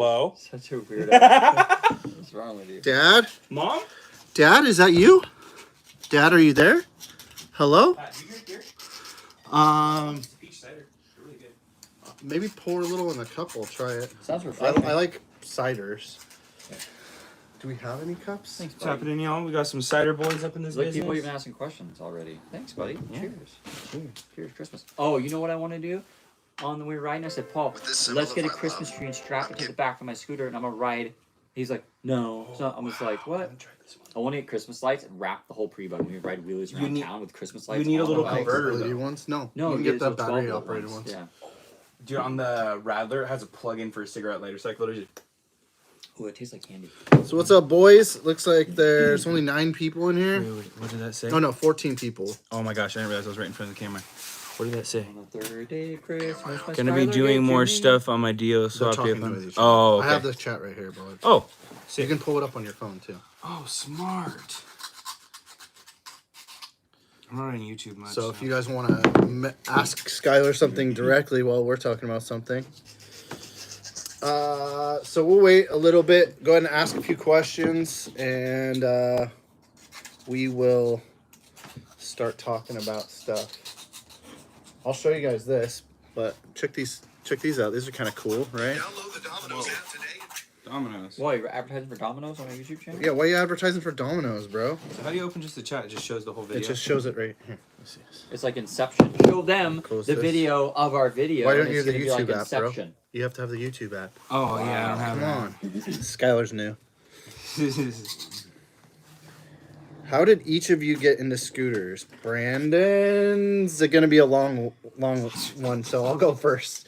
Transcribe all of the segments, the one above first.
Hello? Such a weirdo. What's wrong with you? Dad? Mom? Dad, is that you? Dad, are you there? Hello? Do you drink beer? Peach cider. Really good. Maybe pour a little in a cup. I'll try it. Sounds refreshing. I like ciders. Do we have any cups? Thanks, What's buddy. happening, y'all? We got some cider boys up in this Look, business. people even asking questions already. Thanks, buddy. Yeah. Cheers. Cheers, Christmas. Oh, you know what I want to do? On the way riding, I said, Paul, let's get a Christmas tree and strap it to the back of my scooter, and I'm going to ride. He's like, no. So I was like, what? I want to get Christmas lights and wrap the whole pre-bug. We ride wheelies around town with Christmas lights. You need a little on the bike. converter, LED though. ones? No. No, you can get get that those battery 12-volt operated ones. Yeah. Dude, on the Rattler, it has a plug-in for a cigarette lighter. So I literally just... Oh, it tastes like candy. So what's up, boys? Looks like there's only 9 people in here. Wait, what did that say? Oh, no, 14 people. Oh my gosh, I didn't realize I was right in front of the camera. What did that say? On the third day of Christmas, my Gonna be Skylar doing gave more to me. stuff on my deal. So The I'll talking be noisy chat. Oh, okay. I have the chat right here, bro. Oh, You sick. can pull it up on your phone, too. Oh, smart. I'm not on YouTube much. So if you guys want to ask Skylar something directly while we're talking about something. So we'll wait a little bit. Go ahead and ask a few questions, and we will start talking about stuff. I'll show you guys this, but check these out. These are kind of cool, right? Download the Domino's app today. Domino's. Why, you're advertising for Domino's on my YouTube channel? Yeah, why are you advertising for Domino's, bro? So how do you open just the chat? It just shows the whole video. It just shows it right here. Let's see this. It's like Inception. Show them Close the this. video of our video. Why don't and you it's have the gonna be YouTube like app, bro? Inception. You have to have the YouTube app. Oh, yeah, I don't have Come that. on. Skylar's new. How did each of you get into scooters? Brandon's going to be a long one, so I'll go first.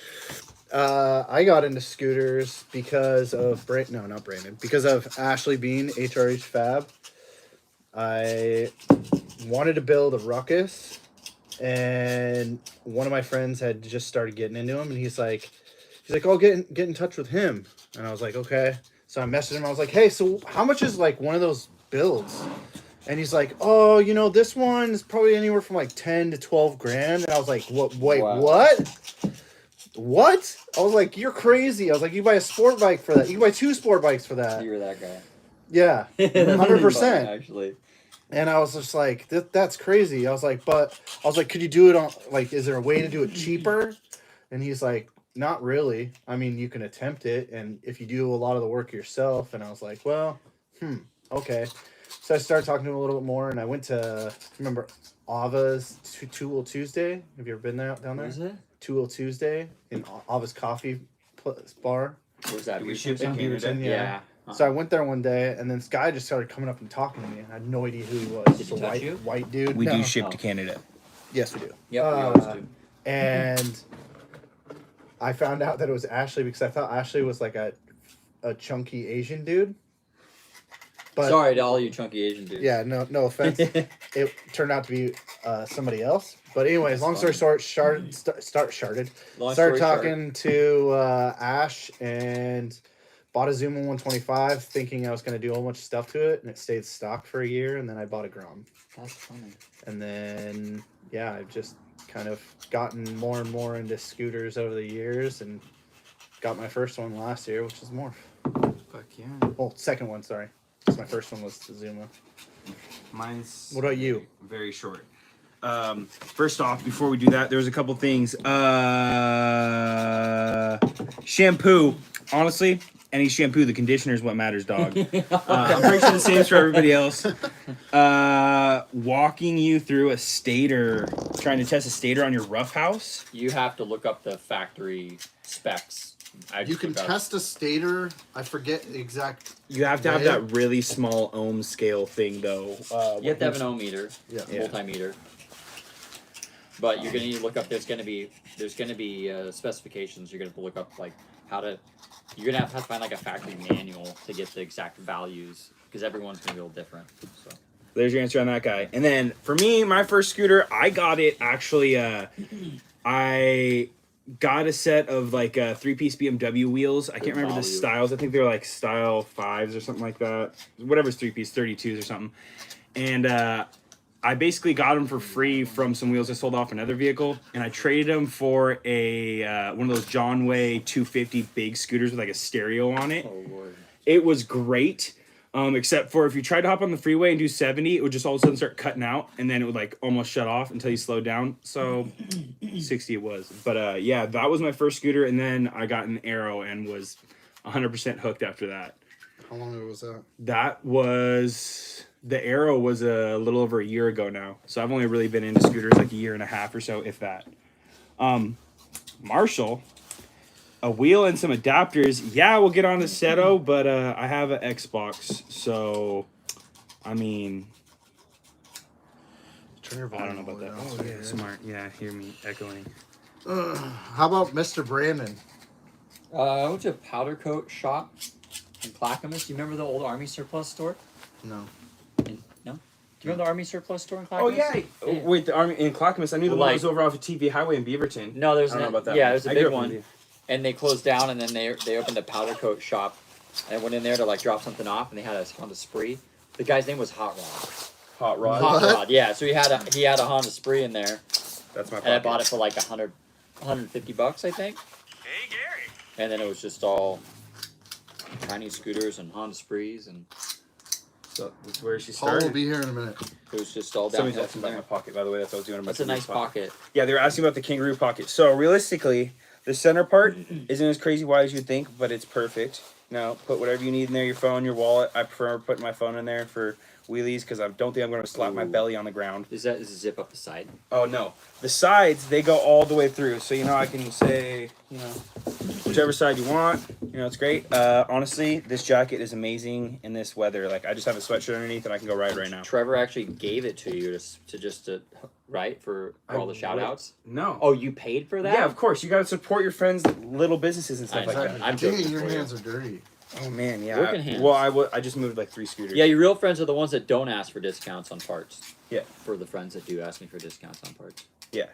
I got into scooters because of not Brandon, because of Ashley Bean, HRH Fab. I wanted to build a ruckus, and one of my friends had just started getting into him, and he's like, "Oh, get in touch with him." And I was like, "Okay." So I messaged him. I was like, "Hey, so how much is like one of those builds?" And he's like, "Oh, you know, this one is probably anywhere from like 10 to 12 grand." And I was like, "What? Wait, Wow. what? I was like, "You're crazy." I was like, "You buy a sport bike for that. You can buy 2 sport bikes for that." You were that guy. Yeah, That's really 100%. funny, actually. And I was just like, "That's crazy." I was like, "Could you do it on like? Is there a way to do it cheaper?" And he's like, "Not really. I mean, you can attempt it, and if you do a lot of the work yourself." And I was like, "Well, okay." So I started talking to him a little bit more, and I went to remember Ava's Tool Tuesday. Have you ever been there down there? What is it? Tool Tuesday in Ava's coffee bar. Where's that? Do we Beaverton? ship in Canada? Yeah. So I went there one day, and then this guy just started coming up and talking to me. I had no idea who he was. Did he Just a touch you? white dude. We No. do ship Oh. to Canada. Yes, we do. Yep, we always do. And I found out that it was Ashley because I thought Ashley was like a chunky Asian dude. But Sorry to all you chunky Asian dudes. yeah, no offense. It turned out to be somebody else. But anyways, long story short, started Long story talking to Ash and bought a Zuma 125, thinking I was going to do a whole bunch of stuff to it, and it stayed stocked for a year, and then I bought a Grom. That's funny. And then, yeah, I've just kind of gotten more and more into scooters over the years, and got my first one last year, which is Morph. Fuck yeah. Oh, second one, sorry. 'Cause my first one was the Zuma. Mine's What about you? very short. First off, before we do that, there's a couple things. Shampoo. Honestly, any shampoo, the conditioner is what matters, dog. I'm pretty sure the same is for everybody else. Walking you through a stator, trying to test a stator on your rough house. You have to look up the factory specs. You can test a stator. I forget the exact. You have to have Yeah. that really small ohm scale thing, though. You have to have an ohm meter, Yeah. multimeter. But you're gonna need to look up. There's gonna be specifications. You're gonna have to look up like how to. You're gonna have to find like a factory manual to get the exact values because everyone's gonna be a little different. So. There's your answer on that guy. And then for me, my first scooter, I got it actually. I got a set of like 3-piece BMW wheels. I can't remember the styles. I think they're like style 5s or something like that. Whatever's 3-piece, 32s or something. And I basically got them for free from some wheels I sold off another vehicle, and I traded them for a one of those John Way 250 big scooters with like a stereo on it. Oh Lord. It was great, except for if you tried to hop on the freeway and do 70, it would just all of a sudden start cutting out, and then it would like almost shut off until you slowed down. So 60 it was. But yeah, that was my first scooter, and then I got an Arrow and was 100% hooked after that. How long ago was that? That was... The Arrow was a little over a year ago now. So I've only really been into scooters like a year and a half or so, if that. Marshall, a wheel and some adapters. Yeah, we'll get on the Seto, but I have an Xbox. So, I mean... Turn your I volume don't know about that. all Oh, the way yeah, down. smart. Yeah, hear me echoing. How about Mr. Brandon? I went to a powder coat shop in Clackamas. Do you remember the old Army surplus store? No. No? Do you remember the Army surplus store in Oh, Clackamas? yeah. Wait, the Army in Clackamas. I knew the one that was Like- over off of TV Highway in Beaverton. No, there's I don't know about that. Yeah, one. there's a I grew big up in one, Beav- and they closed down, and then they opened a powder coat shop. And I went in there to like drop something off, and they had a Honda Spree. The guy's name was Hot Rod. Hot Rod. Hot What? Rod, yeah. So he had a Honda Spree in there, That's my and I pocket. bought it for like $150, I think. Hey, Gary. And then it was just all Chinese scooters and Honda Sprees, and So that's where she Paul will started. be here in a minute. it was just all Somebody's downhill asking from about my there. pocket, by the way. That's what I was doing. That's a nice pocket. Yeah, they were asking about the kangaroo pocket. So realistically, the center part isn't as crazy wide as you think, but it's perfect. Now, put whatever you need in there, your phone, your wallet. I prefer putting my phone in there for wheelies because I don't think I'm going to slap my Ooh. belly on the ground. Does it zip up the side? Oh, no. The sides, they go all the way through. So, I can say, whichever side you want. It's great. Honestly, this jacket is amazing in this weather. Like, I just have a sweatshirt underneath and I can go ride right now. Trevor actually gave it to you to right for all the shout outs. No. Oh, you paid for that? Yeah, of course. You got to support your friends' little businesses and stuff I like know. that. I'm Dang, joking your for you. hands are dirty. Oh, man, yeah. Working hands. Well, I just moved like 3 scooters. Yeah, your real friends are the ones that don't ask for discounts on parts. Yeah. For the friends that do ask me for discounts on parts. Yeah.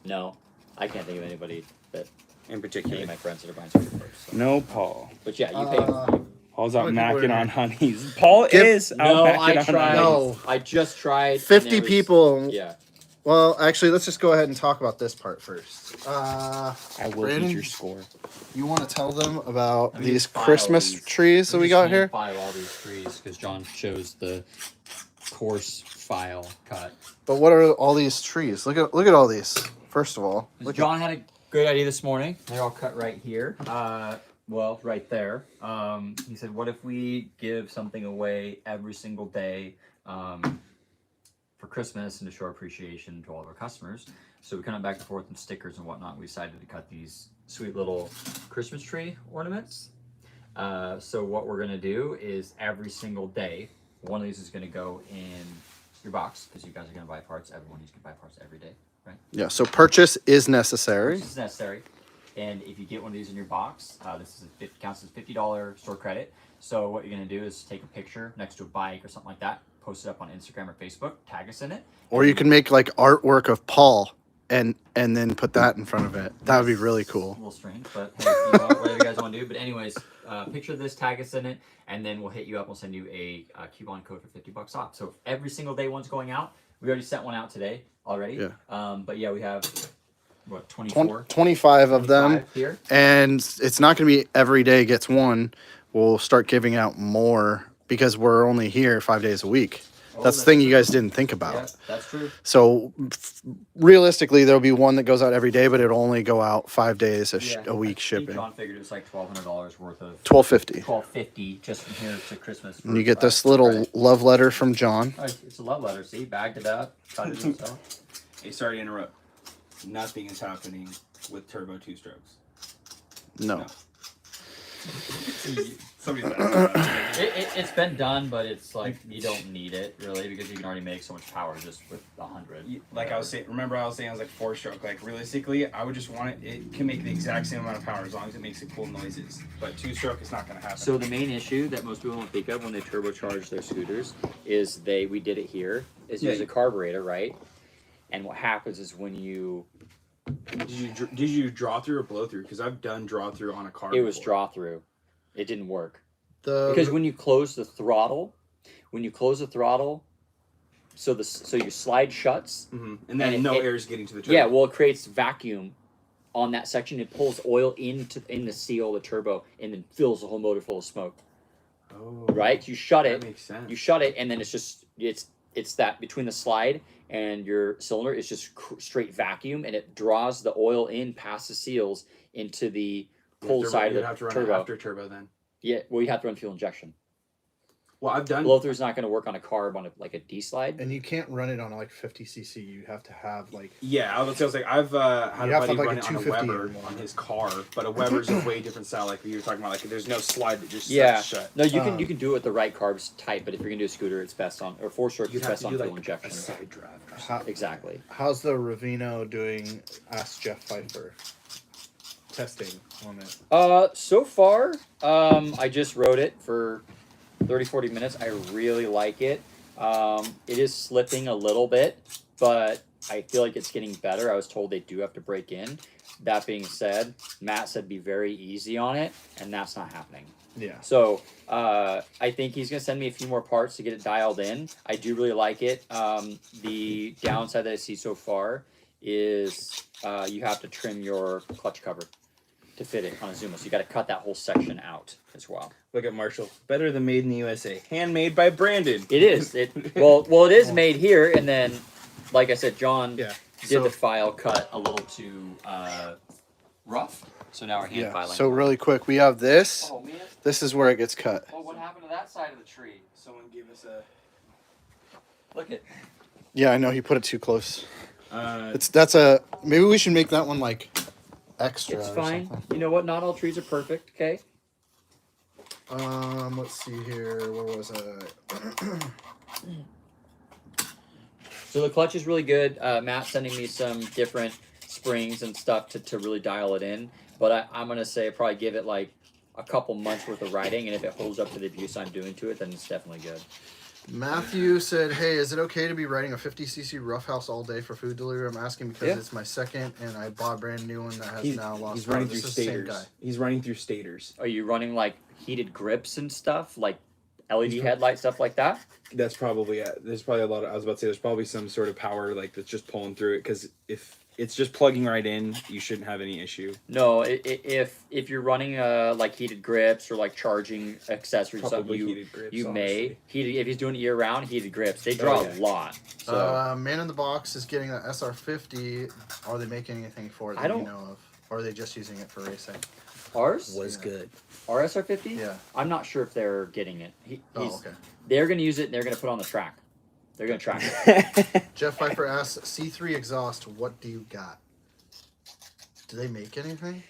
No, I can't think of anybody that In any particular. of my friends that are buying scooter parts. So. No, Paul. But yeah, you pay. Paul's How out many people macking are on honeys. Paul Give- is out No, macking I on tried. honeys. No. I just tried. and 50 there was- people. Yeah. Well, actually, let's just go ahead and talk about this part first. I will Brandon? beat your score. You want to tell them about Let me these just file Christmas these. trees that we got here? File all these trees because John chose the coarse file cut. But what are all these trees? Look at all these. First of all, look John had a good idea this morning. They're all cut right here. Well, right there. He said, "What if we give something away every single day for Christmas and to show appreciation to all of our customers?" So we kind of back and forth with stickers and whatnot. We decided to cut these sweet little Christmas tree ornaments. So what we're gonna do is every single day, one of these is gonna go in your box because you guys are gonna buy parts. Everyone needs to buy parts every day, right? yeah. So purchase is necessary. This is necessary. And if you get one of these in your box, this is counts as $50 store credit. So what you're gonna do is take a picture next to a bike or something like that, post it up on Instagram or Facebook, tag us in it. Or you can make like artwork of Paul and then put that in front of it. That would be really A cool. little strange, but hey, whatever you guys want to do. But anyways, picture this, tag us in it, and then we'll hit you up. We'll send you a coupon code for $50 off. So every single day one's going out. We already sent one out today already. Yeah. But yeah, we have what 24, 25 of them. 25 here. And it's not going to be every day gets one. We'll start giving out more because we're only here 5 days a week. Oh, That's the thing you true. guys didn't think about. Yeah, that's true. So realistically, there'll be one that goes out every day, but it'll only go out 5 days a week I think shipping. John figured it's like $1,200 worth of $12.50. $12.50 just from here to Christmas. And you get this little love letter from John. Oh, it's a love letter. See, bagged it up, cut it himself. Hey, sorry to interrupt. Nothing is happening with turbo 2 strokes. No. Somebody's asking. It's been done, but it's like you don't need it really because you can already make so much power just with 100. Like I was saying, remember I was saying I was like 4-stroke. Like realistically, I would just want it. It can make the exact same amount of power as long as it makes it cool noises. But 2-stroke is not going to happen. So the main issue that most people don't think of when they turbocharge their scooters is we did it here, is use a carburetor, right? And what happens is when you did you draw through or blow through? Because I've done draw through on a car. it was before. draw through, it didn't work because when you close the throttle, so your slide shuts, and then and no it, air is getting to the turbo. Yeah, well, it creates vacuum on that section. It pulls oil in the seal, the turbo, and then fills the whole motor full of smoke. Oh, right? You shut it. That makes sense. You shut it, and then it's that between the slide and your cylinder, it's just straight vacuum, and it draws the oil in past the seals into the cold side of the turbo. After turbo then. Yeah, well, you have to run fuel injection. Well, I've done. Blow through is not going to work on a carb on a D slide. And you can't run it on like 50cc. You have to have like. Yeah, I was like I've had a buddy run it on a 250 Weber on his car, but a Weber's a way different style. Like you were talking about, like there's no slide that just sets shut. No, you can do it with the right carbs type, but if you're gonna do a scooter, it's best on or four stroke. It's best on fuel injection. A side drive. Exactly. How's the Ravino doing? Ask Jeff Pfeiffer. Testing on it. So far, I just rode it for 30-40 minutes. I really like it. It is slipping a little bit, but I feel like it's getting better. I was told they do have to break in. That being said, Matt said be very easy on it, and that's not happening. Yeah. So I think he's going to send me a few more parts to get it dialed in. I do really like it. The downside that I see so far is you have to trim your clutch cover to fit it on a Zuma. So you got to cut that whole section out as well. Look at Marshall. Better than made in the USA. Handmade by Brandon. It is. Well, it is made here, and then, like I said, John did the file cut a little too rough. So now we're hand filing. So really quick, we have this. Oh, man. This is where it gets cut. Oh, what happened to that side of the tree? Someone gave us a. Look at. Yeah, I know he put it too close. Maybe we should make that one like extra. It's or fine. something. You know what? Not all trees are perfect. Okay. Let's see here. Where was I? So the clutch is really good. Matt's sending me some different springs and stuff to really dial it in. But I'm going to say probably give it like a couple months worth of riding. And if it holds up to the abuse I'm doing to it, then it's definitely good. Matthew said, hey, is it okay to be riding a 50cc roughhouse all day for food delivery? I'm asking because it's my second, and I bought a brand new one that has now lost. He's running through stators. He's running through stators. Are you running like heated grips and stuff? Like LED headlight, stuff like that? That's probably it. There's probably a lot of, I was about to say, there's probably some sort of power like that's just pulling through it, because if it's just plugging right in, you shouldn't have any issue. No, if you're running like heated grips or like charging accessories, Probably something heated grips, you honestly. may if he's doing it year round, heated grips they draw a lot. So Man in the Box is getting an SR50. Are they making anything for it that you know of, or are they just using it for racing? ours Was good. our SR50. Yeah. I'm not sure if they're getting it. Okay. They're gonna use it and they're gonna put it on the track. They're gonna track it. Jeff Pfeiffer asks, C3 exhaust, what do you got? Do they make anything?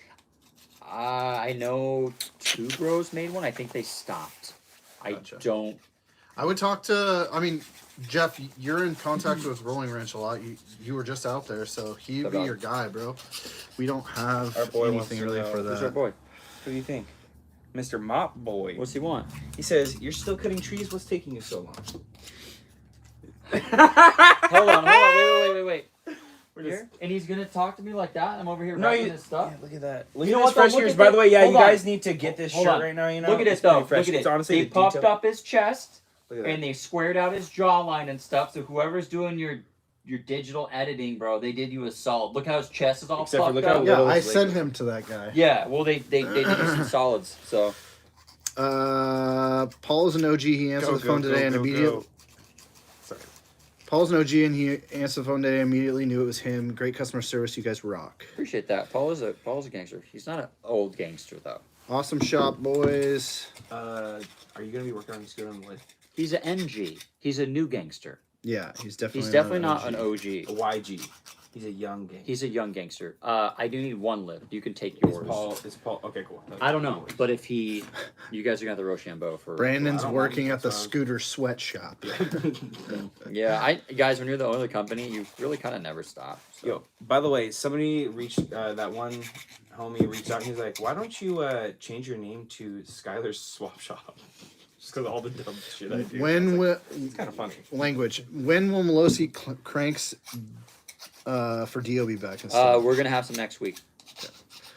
I know Two Bros made one. I think they stopped. Gotcha. I don't. I would talk to, Jeff, you're in contact with Rolling Ranch a lot. You were just out there, so he'd be your guy, bro. We don't have Our boy wants anything to really know. for Who's that. our boy? What do you think? Mr. Mop Boy. What's he want? He says, you're still cutting trees? What's taking you so long? Hold on, wait. Here? And he's gonna talk to me like that? I'm over here writing his stuff? Yeah, look at that. Look You at know this what, though? fresh Look ears. at By this- the way, yeah, hold you on. guys need to get this Hold shirt on. right now, you know? Look at It's it though. pretty fresh. Look at It's it. honestly They the puffed detail. up his chest Look at that. and they squared out his jawline and stuff. So whoever's doing your digital editing, bro, they did you a solid. Look how his chest is all Except for puffed look how up. little Yeah, I his leg sent is. him to that guy. Yeah, well they did you some solids. So Paul's an OG. He answered the phone today and immediately. Paul's an OG and he answered the phone today and immediately knew it was him. Great customer service. You guys rock. appreciate that. Paul's a gangster. He's not an old gangster though. Awesome shop, boys. Are you going to be working on this good on the list? He's an NG. He's a new gangster. Yeah, he's definitely. He's definitely not an OG. A YG. He's a young gang. He's a young gangster. I do need one lift. You can take yours. Is Paul. Okay, cool. I don't know, but if you guys are gonna have the Rochambeau for. Brandon's I don't working mind. at the Scooter Sweatshop. Yeah, guys, when you're the owner of the company, you really kind of never stop. So. Yo, by the way, somebody reached, that one homie reached out and he's like, why don't you change your name to Skylar's Swap Shop? Just because of all the dumb shit I do. When will It's kind of funny. language? When will Melosi cranks for Dio be back? We're gonna have some next week.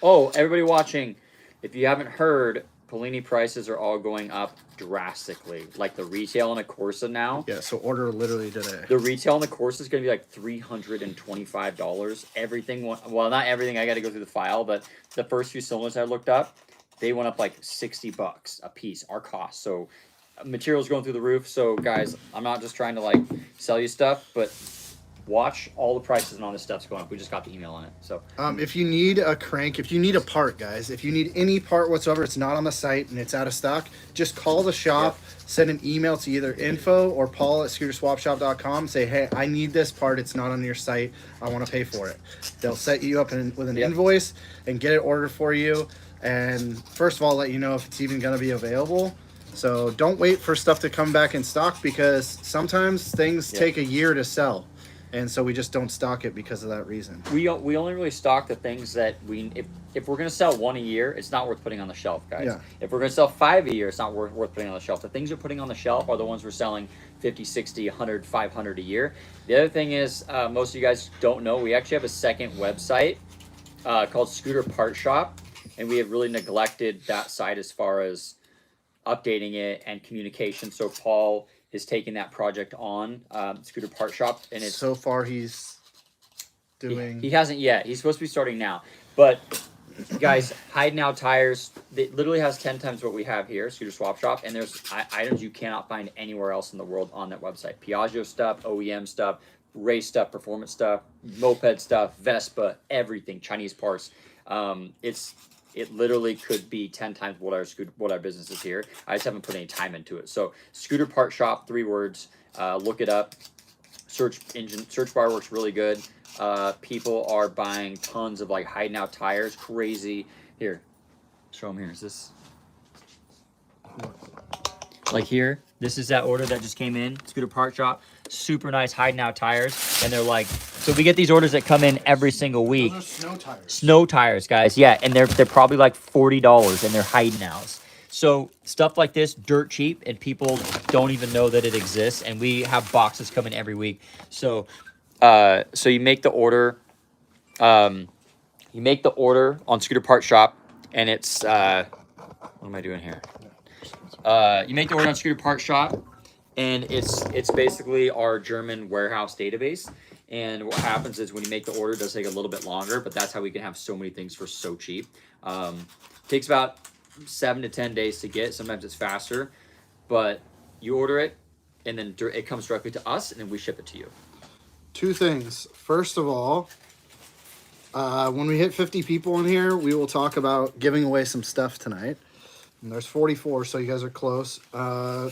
Oh, everybody watching, if you haven't heard, Polini prices are all going up drastically. Like the retail on a Corsa now. Yeah, so order literally today. The retail on the Corsa is going to be like $325. Everything, well, not everything. I got to go through the file, but the first few cylinders I looked up, they went up like $60 a piece. Our cost. So materials going through the roof. So guys, I'm not just trying to like sell you stuff, but watch all the prices and all this stuff's going up. We just got the email on it. So if you need a crank, if you need a part, guys, if you need any part whatsoever, it's not on the site and it's out of stock, just call the shop, send an email to either info or Paul at Scooterswapshop.com. Say, hey, I need this part. It's not on your site. I want to pay for it. They'll set you up with an invoice and get it ordered for you. And first of all, let you know if it's even going to be available. So don't wait for stuff to come back in stock, because sometimes things take a year to sell. And so we just don't stock it because of that reason. We only really stock the things that if we're going to sell 1 a year, it's not worth putting on the shelf, guys. Yeah. If we're going to sell 5 a year, it's not worth putting on the shelf. The things we're putting on the shelf are the ones we're selling 50, 60, 100, 500 a year. The other thing is, most of you guys don't know, we actually have a second website called Scooter Part Shop, and we have really neglected that site as far as updating it and communication. So Paul is taking that project on, Scooter Part Shop, and it's so far he's doing. He hasn't yet. He's supposed to be starting now, but guys, Hide Now tires. It literally has 10 times what we have here, Scooter Swap Shop, and there's items you cannot find anywhere else in the world on that website. Piaggio stuff, OEM stuff, race stuff, performance stuff, moped stuff, Vespa, everything, Chinese parts. It literally could be 10 times what our business is here. I just haven't put any time into it. So Scooter Part Shop, 3 words. Look it up. Search bar works really good. People are buying tons of like Hide Now tires. Crazy. Here, show them here. Is this like here? This is that order that just came in. Scooter Part Shop. Super nice Hide Now tires, and they're like, so we get these orders that come in every single week. Those are snow tires. Snow tires, guys. Yeah, and they're probably like $40, and they're Hide Nows. So stuff like this, dirt cheap, and people don't even know that it exists. And we have boxes coming every week. So, so you make the order. You make the order on Scooter Part Shop, and it's what am I doing here? You make the order on Scooter Part Shop, and it's basically our German warehouse database. And what happens is when you make the order, it does take a little bit longer, but that's how we can have so many things for so cheap. Takes about 7 to 10 days to get. Sometimes it's faster, but you order it, and then it comes directly to us, and then we ship it to you. 2 things. First of all, when we hit 50 people in here, we will talk about giving away some stuff tonight. And there's 44, so you guys are close.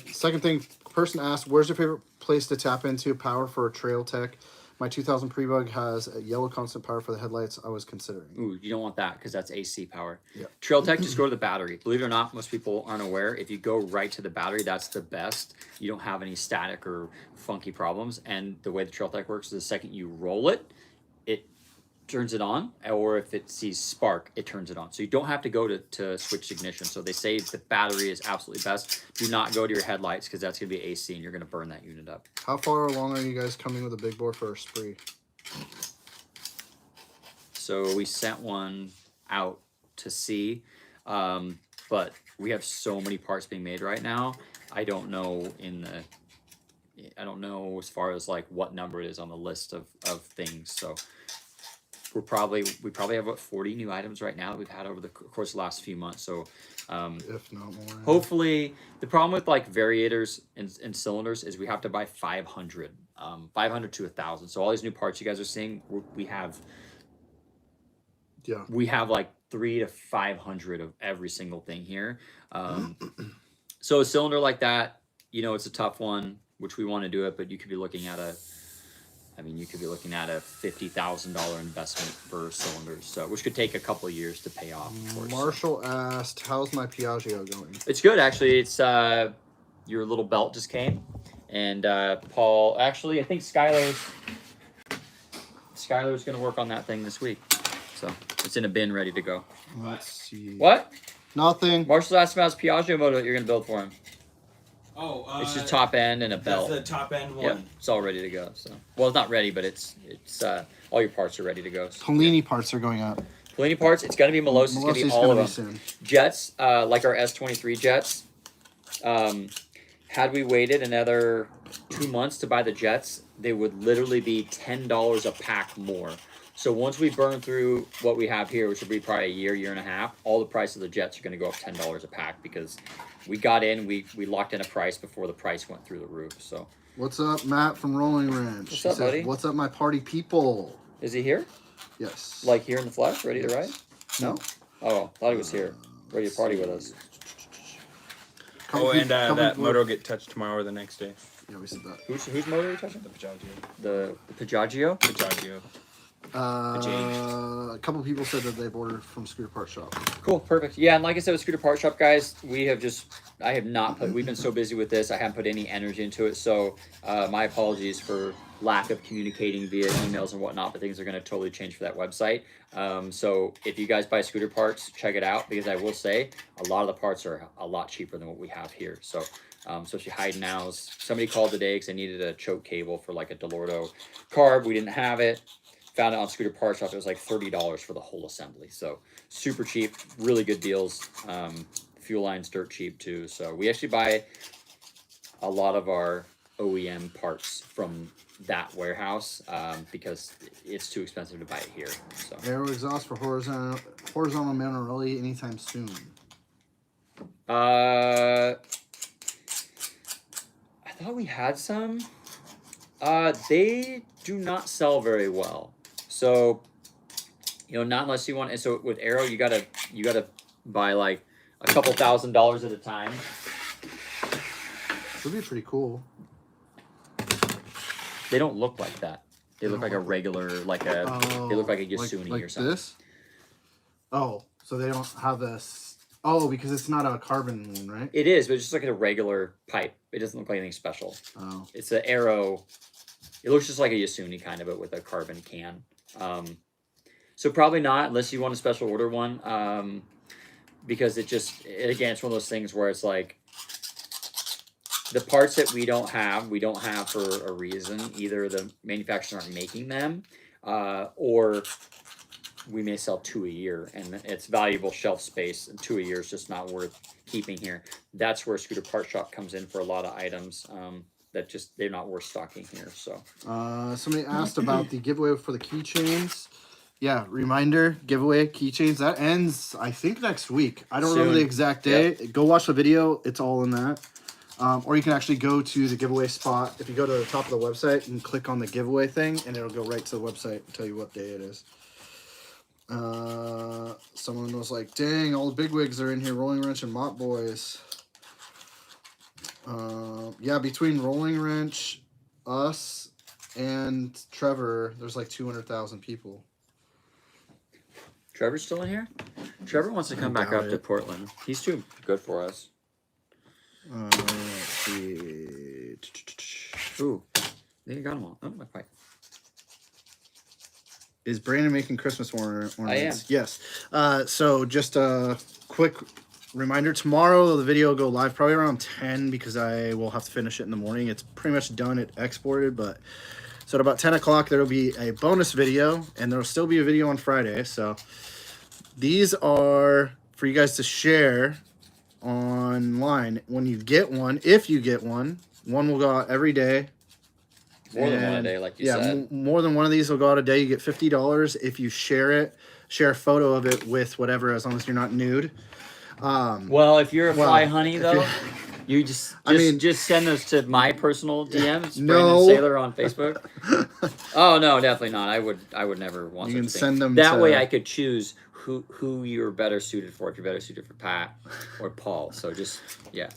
Second thing, person asked, where's your favorite place to tap into power for a Trail Tech? My 2000 Pre-Bug has a yellow constant power for the headlights. I was considering. Ooh, you don't want that because that's AC power. Yep. Trail Tech, just go to the battery. Believe it or not, most people aren't aware. If you go right to the battery, that's the best. You don't have any static or funky problems. And the way the Trail Tech works is the second you roll it, it turns it on, or if it sees spark, it turns it on. So you don't have to go to switch ignition. So they say the battery is absolutely best. Do not go to your headlights because that's going to be AC and you're going to burn that unit up. How far along are you guys coming with a big bore for a spree? So we sent one out to see, but we have so many parts being made right now. I don't know as far as like what number it is on the list of things. So we probably have about 40 new items right now that we've had over the course of the last few months. So if not more. hopefully, the problem with like variators and cylinders is we have to buy 500 to 1,000. So all these new parts you guys are seeing, we have like 300 to 500 of every single thing here. So a cylinder like that, it's a tough one, which we want to do it, but you could be looking at a $50,000 investment for cylinders, so which could take a couple of years to pay off. Of course. Marshall asked, "How's my Piaggio going?" It's good, actually. It's your little belt just came, and Paul. Actually, I think Skylar's going to work on that thing this week, so it's in a bin ready to go. Let's see. What? Nothing. Marshall asked about his Piaggio motor that you're going to build for him. Oh, it's just top end and a belt. That's the top end one. Yeah, it's all ready to go. So, well, it's not ready, but it's all your parts are ready to go. So. Polini parts are going up. Blaney parts. It's gonna be Melosis. It's gonna be all of them. Soon. Jets, like our S23 jets. Had we waited another 2 months to buy the jets, they would literally be $10 a pack more. So once we burn through what we have here, which would be probably a year and a half, all the price of the jets are going to go up $10 a pack because we got in, we locked in a price before the price went through the roof. So what's up, Matt from Rolling Wrench? What's up, buddy? What's up, my party people? Is he here? Yes. Like here in the flesh, ready to ride? No. Oh, thought he was here, ready to party with us. That motor will get touched tomorrow or the next day. Yeah, we said that. Whose motor are you touching? The Pajagio. The Pajagio? Pajagio. A couple people said that they've ordered from Scooter Part Shop. Cool, perfect. Yeah, and like I said with Scooter Part Shop, guys, we've been so busy with this, I haven't put any energy into it, so my apologies for lack of communicating via emails and whatnot, but things are going to totally change for that website. So if you guys buy scooter parts, check it out, because I will say a lot of the parts are a lot cheaper than what we have here. So especially hide nows. Somebody called today because they needed a choke cable for like a Delorto carb. We didn't have it. Found it on Scooter Part Shop. It was like $30 for the whole assembly. So super cheap, really good deals. Fuel line's dirt cheap too. So we actually buy a lot of our OEM parts from that warehouse because it's too expensive to buy it here. So Aero exhaust for horizontal Manorelli anytime soon. I thought we had some. They do not sell very well. So, not unless you want. And so with Aero, you gotta buy like a couple $1,000s at a time. Would be pretty cool. They don't look like that. They look like a regular, they look like a Yasuni like or something. This? Oh, so they don't have this. Oh, because it's not a carbon one, right? It is, but it's just like a regular pipe. It doesn't look like anything special. Oh. It's an Aero. It looks just like a Yasuni kind of, but with a carbon can. So probably not unless you want a special order one. Because again, it's one of those things where it's like the parts that we don't have for a reason. Either the manufacturers aren't making them, or we may sell 2 a year, and it's valuable shelf space, and 2 a year is just not worth keeping here. That's where Scooter Part Shop comes in for a lot of items that they're not worth stocking here. So somebody asked about the giveaway for the keychains. Yeah, reminder, giveaway, keychains. That ends, I think, next week. I don't remember the exact day. Yep. Go watch the video. It's all in that. Or you can actually go to the giveaway spot. If you go to the top of the website and click on the giveaway thing, and it'll go right to the website and tell you what day it is. Someone was like, dang, all the bigwigs are in here, Rolling Wrench and Mott Boys. Yeah, between Rolling Wrench, us, and Trevor, there's like 200,000 people. Trevor's still in here? Trevor wants to come back up to Portland. He's too good for us. Let's see. Ooh, they got them all. Oh, my pipe. Is Brandon making Christmas ornaments? I am. Yes. So just a quick reminder. Tomorrow the video will go live probably around 10 because I will have to finish it in the morning. It's pretty much done. It exported, but so at about 10 o'clock there will be a bonus video, and there will still be a video on Friday. So these are for you guys to share online when you get one. If you get one will go out every day. More than one a day, like you said. Yeah, more than one of these will go out a day. You get $50 if you share a photo of it with whatever, as long as you're not nude. Well, if you're a fly honey, though, you just send those to my personal DMs, Brandon Sailor on Facebook. Oh, no, definitely not. I would never want you such can a thing. send them that way I could choose who you're better suited for, if you're better suited for Pat or Paul. So just, yeah.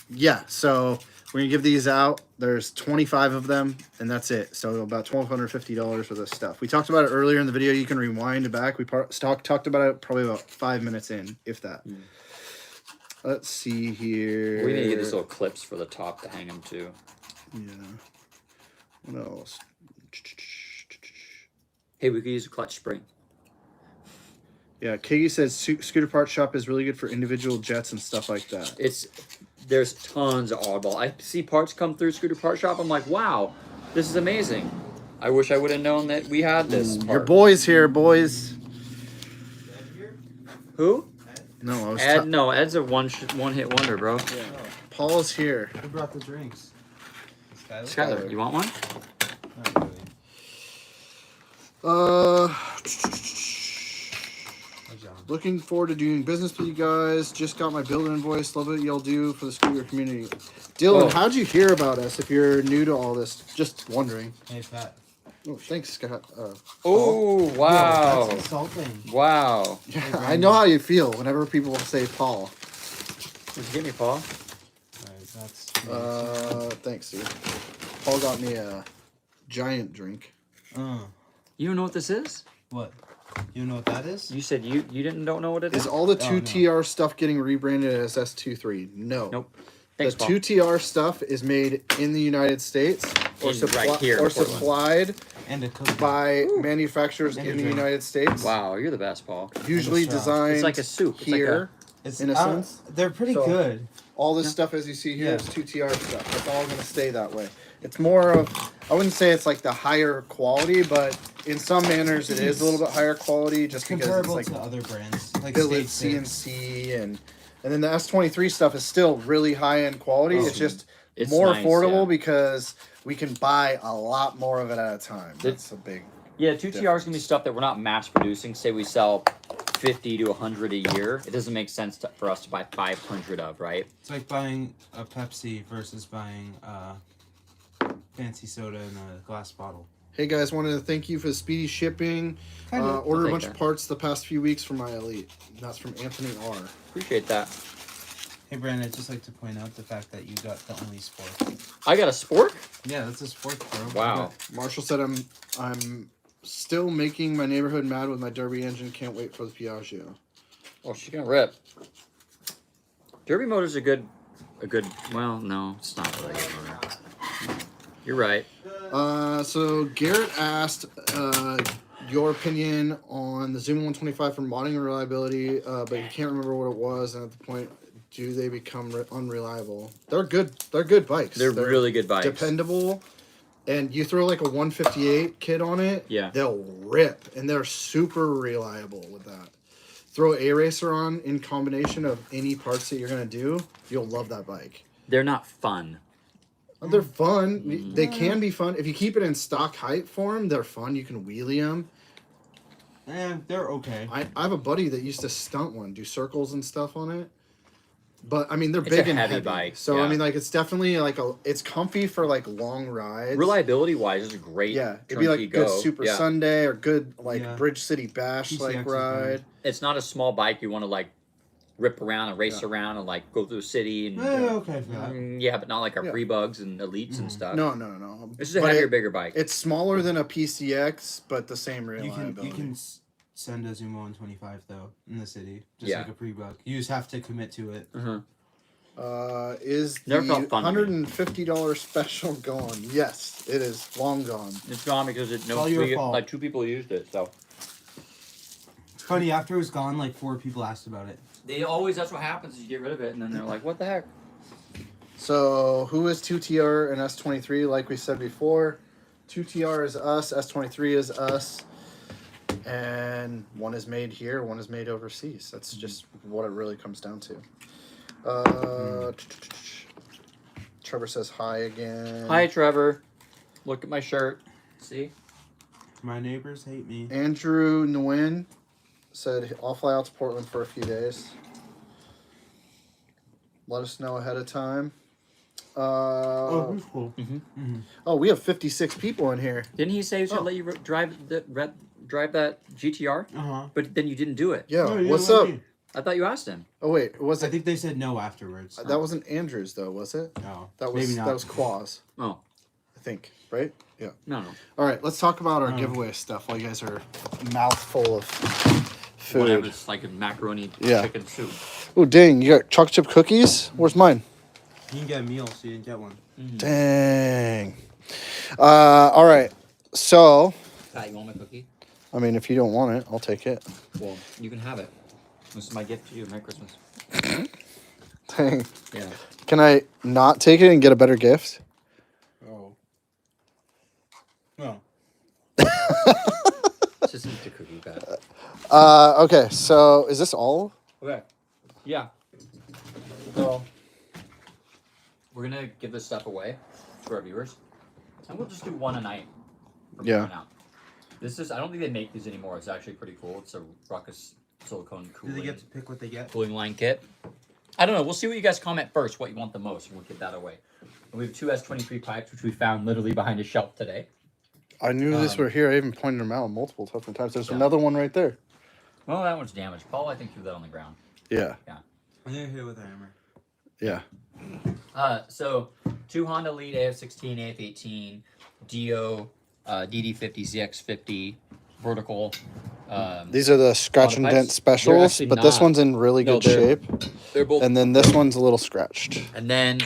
Yeah, so we're going to give these out. There's 25 of them, and that's it. So about $1,250 for this stuff. We talked about it earlier in the video. You can rewind it back. We talked about it probably about 5 minutes in, if that. Let's see here. We need to get these little clips for the top to hang them to. Yeah. What else? Hey, we could use a clutch spring. Yeah, Kiggy says Scooter Part Shop is really good for individual jets and stuff like that. There's tons of oddball. I see parts come through Scooter Part Shop. I'm like, wow, this is amazing. I wish I would have known that we had this part. Your boys here, boys. Who? No, I was. Ed? No, Ed's a one hit wonder, bro. Yeah. Paul's here. Who brought the drinks? Skylar, you want one? Not really. Looking forward to doing business with you guys. Just got my bill invoice. Love what y'all do for the scooter community. Dylan, how'd you hear about us? If you're new to all this, just wondering. Hey, Pat. Oh, thanks, Scott. Oh, wow. That's insulting. Wow. Yeah, I know how you feel whenever people say Paul. Did you get me, Paul? Alright, that's. Thanks, dude. Paul got me a giant drink. You don't know what this is? What? You know what that is? You said you don't know what it is? Is all the Oh, 2TR stuff getting rebranded as S23? No. Nope. Thanks, The Paul. 2TR stuff is made in the United States or, Right here in Portland. supplied And a cookie. by manufacturers And in a the drink. United States. Wow, you're the best, Paul. Usually And a straw. designed It's like a soup. It's here. It's, in a sense. they're pretty So- good. All this stuff as you see here Yeah. is 2TR stuff. It's all going to stay that way. It's more of, I wouldn't say it's like the higher quality, but in some manners it is a little bit higher quality just because it's Comparable like to other brands. Like billet State CNC and then the S23 stuff is still really high end quality. Oh. It's just It's more nice, affordable yeah. because we can buy a lot more of it at a time. That's a big. Yeah, 2TR is going to be stuff that we're not mass producing. Say we sell 50 to 100 a year. It doesn't make sense for us to buy 500 of, right? It's like buying a Pepsi versus buying fancy soda in a glass bottle. Hey guys, wanted to thank you for the speedy shipping. Kinda. Ordered a I'll bunch take of parts the past few weeks from my Elite. That's from Anthony R. Appreciate that. Hey, Brandon, I'd just like to point out the fact that you got the only sport. I got a spork? Yeah, that's a sport, bro. Wow. Marshall said I'm still making my neighborhood mad with my Derby engine. Can't wait for the Piaggio. Oh, she's going to rip. Derby motor's a good, well, no, it's not really a good motor. You're right. So Garrett asked your opinion on the Zoom 125 for modding and reliability, but you can't remember what it was. And at the point, do they become unreliable? They're good. They're good bikes. They're really good bikes. Dependable. And you throw like a 158 kit on it, Yeah. they'll rip, and they're super reliable with that. Throw A-Racer on in combination of any parts that you're gonna do, you'll love that bike. They're not fun. They're fun. They can be fun if you keep it in stock height form. They're fun. You can wheelie them. They're okay. I have a buddy that used to stunt one, do circles and stuff on it. But I mean, they're It's big a and heavy heavy. bike, So yeah. I mean, like it's definitely like it's comfy for like long rides. Reliability wise, it's a great. Yeah, it'd be like a good Super Yeah. Sunday or good like Yeah. Bridge City Bash PCX like is ride. It's not a small bike you want to like rip around and race around and like go through the city and. Okay for that. Yeah, but not like our Yeah. Pre-Bugs and Elites and stuff. No. This is a But heavier, bigger bike. It's smaller than a PCX, but the same You reliability. can send a Zoom 125 though in the city, just Yeah. like a pre-bug. You just have to commit to it. Is Never the felt fun to me. $150 special gone? Yes, it is long gone. It's gone because all your fault. like 2 people used it. So It's funny, after it was gone, like 4 people asked about it. that's what happens. You get rid of it and then they're like, "What the heck?" So who is 2TR and S23? Like we said before, 2TR is us, S23 is us, and one is made here, one is made overseas. That's just what it really comes down to. Trevor says hi again. Hi, Trevor. Look at my shirt. See? My neighbors hate me. Andrew Nguyen said I'll fly out to Portland for a few days. Let us know ahead of time. Who's cool? Oh, we have 56 people in here. Didn't he say he was gonna Oh. let you drive that GTR? But then you didn't do it. Yeah, No, you what's let up? me. I thought you asked him. Oh wait, was I it? think they said no afterwards. That wasn't Andrews though, was it? No, That was maybe not. that was Quaz, Oh I think. Right? Yeah. no. All right, let's talk about our Oh. giveaway stuff while you guys are mouthful of Whatever. food. It's like a macaroni Yeah. chicken soup. Oh dang, you got chocolate chip cookies? Where's mine? You can get a meal, so you didn't get one. Dang. All right. So, Pat, you want my cookie? I mean, if you don't want it, I'll take it. Well, you can have it. This is my gift to you. Merry Christmas. Dang. Yeah. Can I not take it and get a better gift? Oh. No. Just eat the cookie, Pat. Okay, so is this all? Okay. Yeah. So we're gonna give this stuff away to our viewers, and we'll just do one a night. From Yeah. here on out. This is. I don't think they make these anymore. It's actually pretty cool. It's a Ruckus silicone Do cooling. they get to pick what they get? Cooling line kit. I don't know. We'll see what you guys comment first. What you want the most, and we'll give that away. And we have two S23 pipes, which we found literally behind a shelf today. I knew these were here. I even pointed them out multiple different times. There's Yeah. another one right there. Well, that one's damaged. Paul, I think, threw that on the ground. Yeah. I'm gonna hit it with a hammer. Yeah. So two Honda Elite AF16, AF18, Dio, DD50, ZX50, vertical. These are the scratch and pipes. dent They're specials, actually but this not. one's in really No, good they're- shape. They're both. And then this one's a little scratched. And then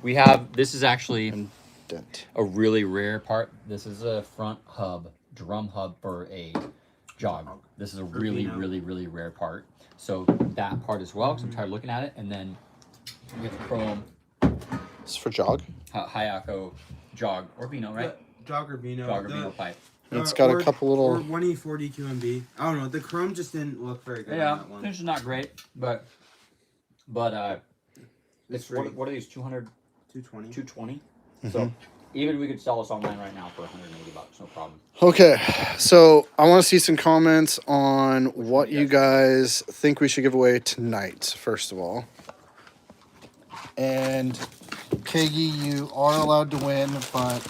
we have. This is actually Dent. a really rare part. This is a front hub, drum hub for a jog. This is a really, really, really rare part. So that part as well, because I'm tired of looking at it. And then we have chrome It's for jog. Hayako jog or Vino, right? Jogger Vino. Jog or Vino pipe. It's got a couple little. Or 1E40 QMB. I don't know. The chrome just didn't look very good Yeah, on that one. this is not great, but It's what are these 200, 220. 220? So even we could sell this online right now for $180, no problem. Okay, so I want to see some comments on what you guys think we should give away tonight, first of all. And Kagi, you are allowed to win, but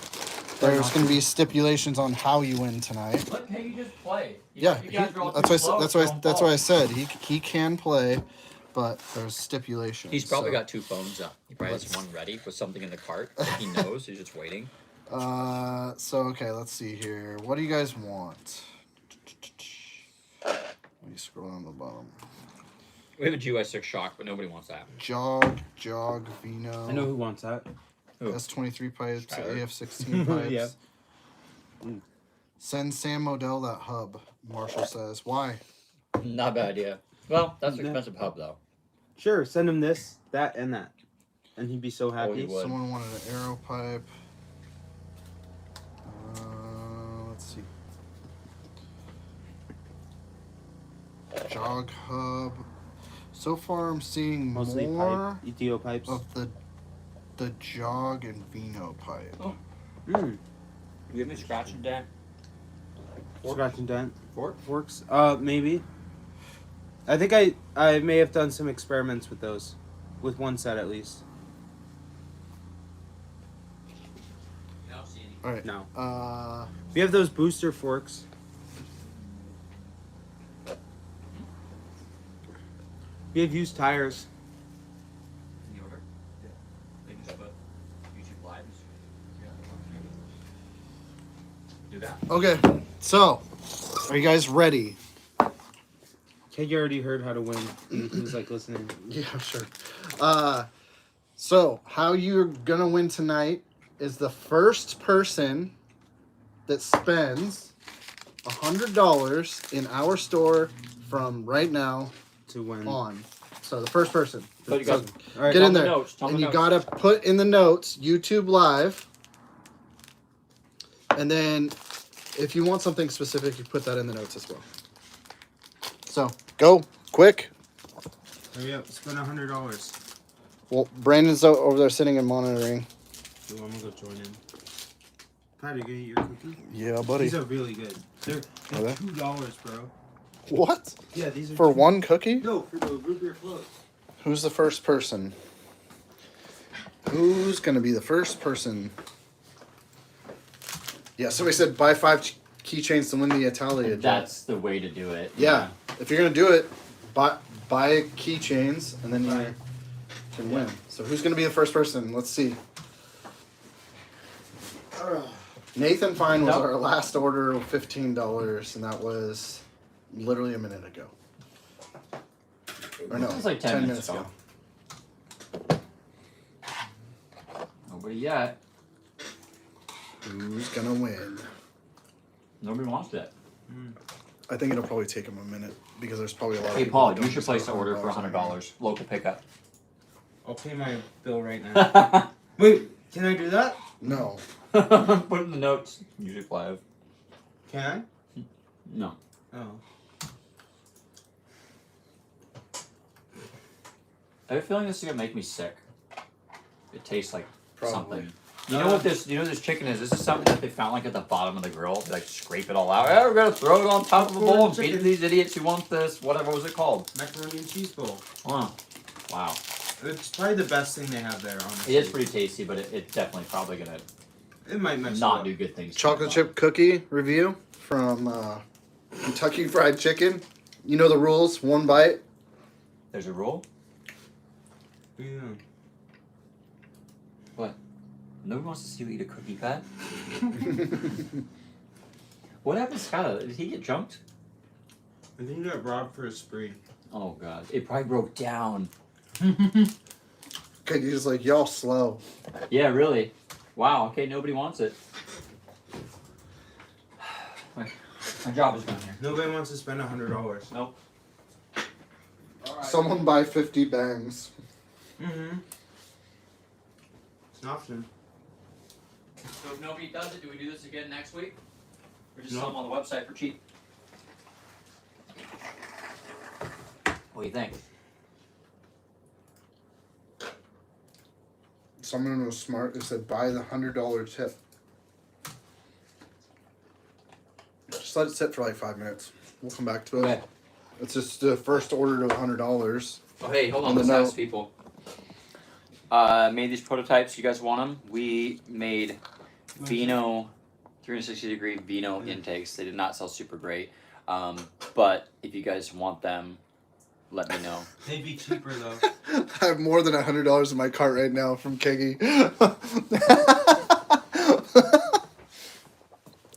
there's going to be stipulations on how you win tonight. Let Peggy just play. Yeah, You guys are all that's too why. slow, That's don't why fall. I said he can play, but there's stipulations. He's probably so. got two phones up. He probably has one ready with something in the cart. He knows. He's just waiting. So okay, let's see here. What do you guys want? Let me scroll down the bottom. We have a GY6 shock, but nobody wants that. Jog, Vino. I know who wants that. S23 pipes, Tyler. AF16 pipes. Yeah. Send Sam Modell that hub. Marshall says. Why? Not a bad idea. Well, that's an No. expensive hub, though. Sure, send him this, that, and that. And he'd be so happy. he would. Someone wanted an arrow pipe. Let's see. Jog hub. So far, I'm seeing Mostly more pipe. ETO pipes. of the jog and Vino pipe. Oh. Mm. You have me scratch and dent? Scratch and dent. Fork? Forks? Maybe. I think I may have done some experiments with those. With one set at least. I don't see any. All right. No. We have those booster forks. We have used tires. In the order? Yeah. They can just put YouTube Live. Do that. Okay, so are you guys ready? Keg already heard how to win. He's like listening. Yeah, sure. So how you're gonna win tonight is the first person that spends $100 in our store from right now To win. on. So the first person. But you So got All right. get in the there, notes, tell and the you notes. gotta put in the notes YouTube Live, and then if you want something specific, you put that in the notes as well. So go quick. Hurry up. Spend $100. Well, Brandon's over there sitting and monitoring. So I'm gonna go join in. Pat, are you gonna eat your cookie? Yeah, buddy. These are really good. They're Are they? $2, bro. What? Yeah, these are For $2. one cookie? No, for the root beer float. Who's the first person? Who's gonna be the first person? Yeah, somebody said buy 5 keychains to win the Italia jet. That's the way to do it. Yeah, if you're gonna do it, buy keychains and then you can win. So who's gonna be the first person? Let's see. Nathan Fine was Nope. our last order of $15, and that was literally a minute ago. Or no, It was like 10 minutes ago. Nobody yet. Who's gonna win? Nobody wants it. I think it'll probably take him a minute because there's probably a lot of Hey, people Paul, that don't you should just place have the order for $100 $100. Local pickup. I'll pay my bill right now. Wait, can I do that? No. Put in the notes. Music Live. Can No. I? Oh. I have a feeling this is gonna make me sick. It tastes like Probably. something. You know what this? You know what this chicken is? This is something that they found like at the bottom of the grill. They like scrape it all out. Yeah, we're gonna throw it on top of a bowl and feed it to these idiots who want this. Whatever was it called? Macaroni and cheese bowl. Oh, wow. It's probably the best thing they have there, honestly. It is pretty tasty, but it's definitely probably gonna It might mess not up. do good things. Chocolate chip cookie review from Kentucky Fried Chicken. You know the rules. One bite. There's a rule. Yeah. What? Nobody wants to see you eat a cookie, Pat. What happened to Skylar? Did he get jumped? I think he got robbed for a spree. Oh god, it probably broke down. Okay, he's like, y'all slow. Yeah, really. Wow. Okay, nobody wants it. My job is done here. Nobody wants to spend $100. Nope. Someone buy 50 bangs. Mm-hmm. It's an option. So if nobody does it, do we do this again next week? Or just No. sell them on the website for cheap? What do you think? Someone was smart who said buy the $100 tip. Just let it sit for like 5 minutes. We'll come back to it. Okay. It's just the first order to $100. Oh, hey, hold on. On the Let's note. ask people. Made these prototypes. You guys want them? We made Vino, 360-degree Vino intakes. They did not sell super great. But if you guys want them, let me know. They'd be cheaper though. I have more than $100 in my cart right now from Keggy.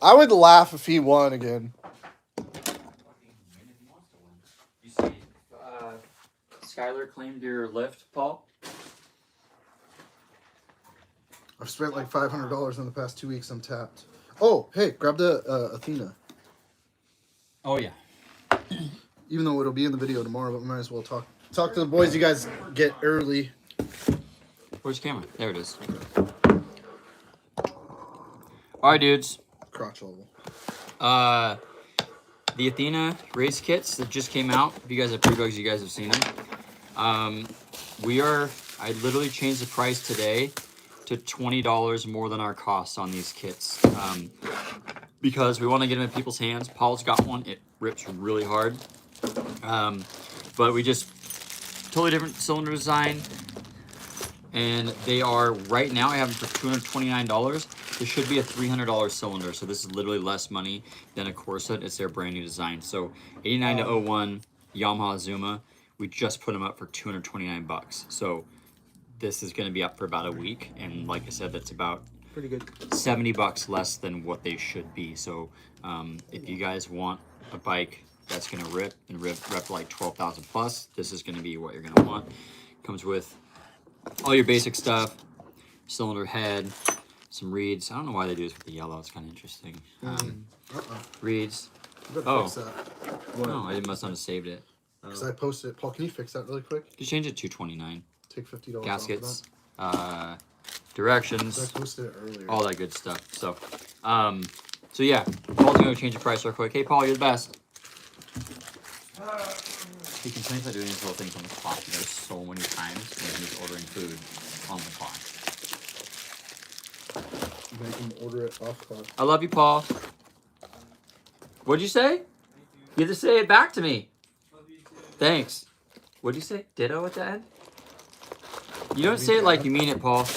I would laugh if he won again. You see, Skylar claimed your lift, Paul. I've spent like $500 in the past 2 weeks on Tapped. Oh, hey, grab the Athena. Oh yeah. Even though it'll be in the video tomorrow, but we might as well talk to the boys. You guys get early. Where's the camera? There it is. All right, dudes. Crotch level. The Athena race kits that just came out. If you guys have pre-bugs, you guys have seen them. I literally changed the price today to $20 more than our cost on these kits. Because we want to get them in people's hands. Paul's got one. It rips really hard. But we just totally different cylinder design. And they are, right now, I have them for $229. This should be a $300 cylinder. So this is literally less money than a Corsa. It's their brand new design. So 89 to 01 Yamaha Zuma. We just put them up for 229 bucks. So this is going to be up for about a week. And like I said, that's about Pretty good. 70 bucks less than what they should be. So if you guys want a bike that's going to rip like 12,000 plus, this is going to be what you're going to want. Comes with all your basic stuff, cylinder head, some reeds. I don't know why they do this with the yellow. It's kind of interesting. Reeds. Oh. Fix that. No, I must not have saved it. Because I posted it. Paul, can you fix that really quick? You change it to 229. Take $50 Gaskets, off directions, of that. I posted it earlier. all that good stuff. So yeah, Paul's gonna change the price real quick. Hey, Paul, you're the best. He complains about doing these little things on the clock. You know, so many times when he's ordering food on the clock. Make him order it off clock. I love you, Paul. What'd you say? You have to say it back to me. Thanks. What'd you say? Ditto at the end? You don't say it like you mean it, Paul.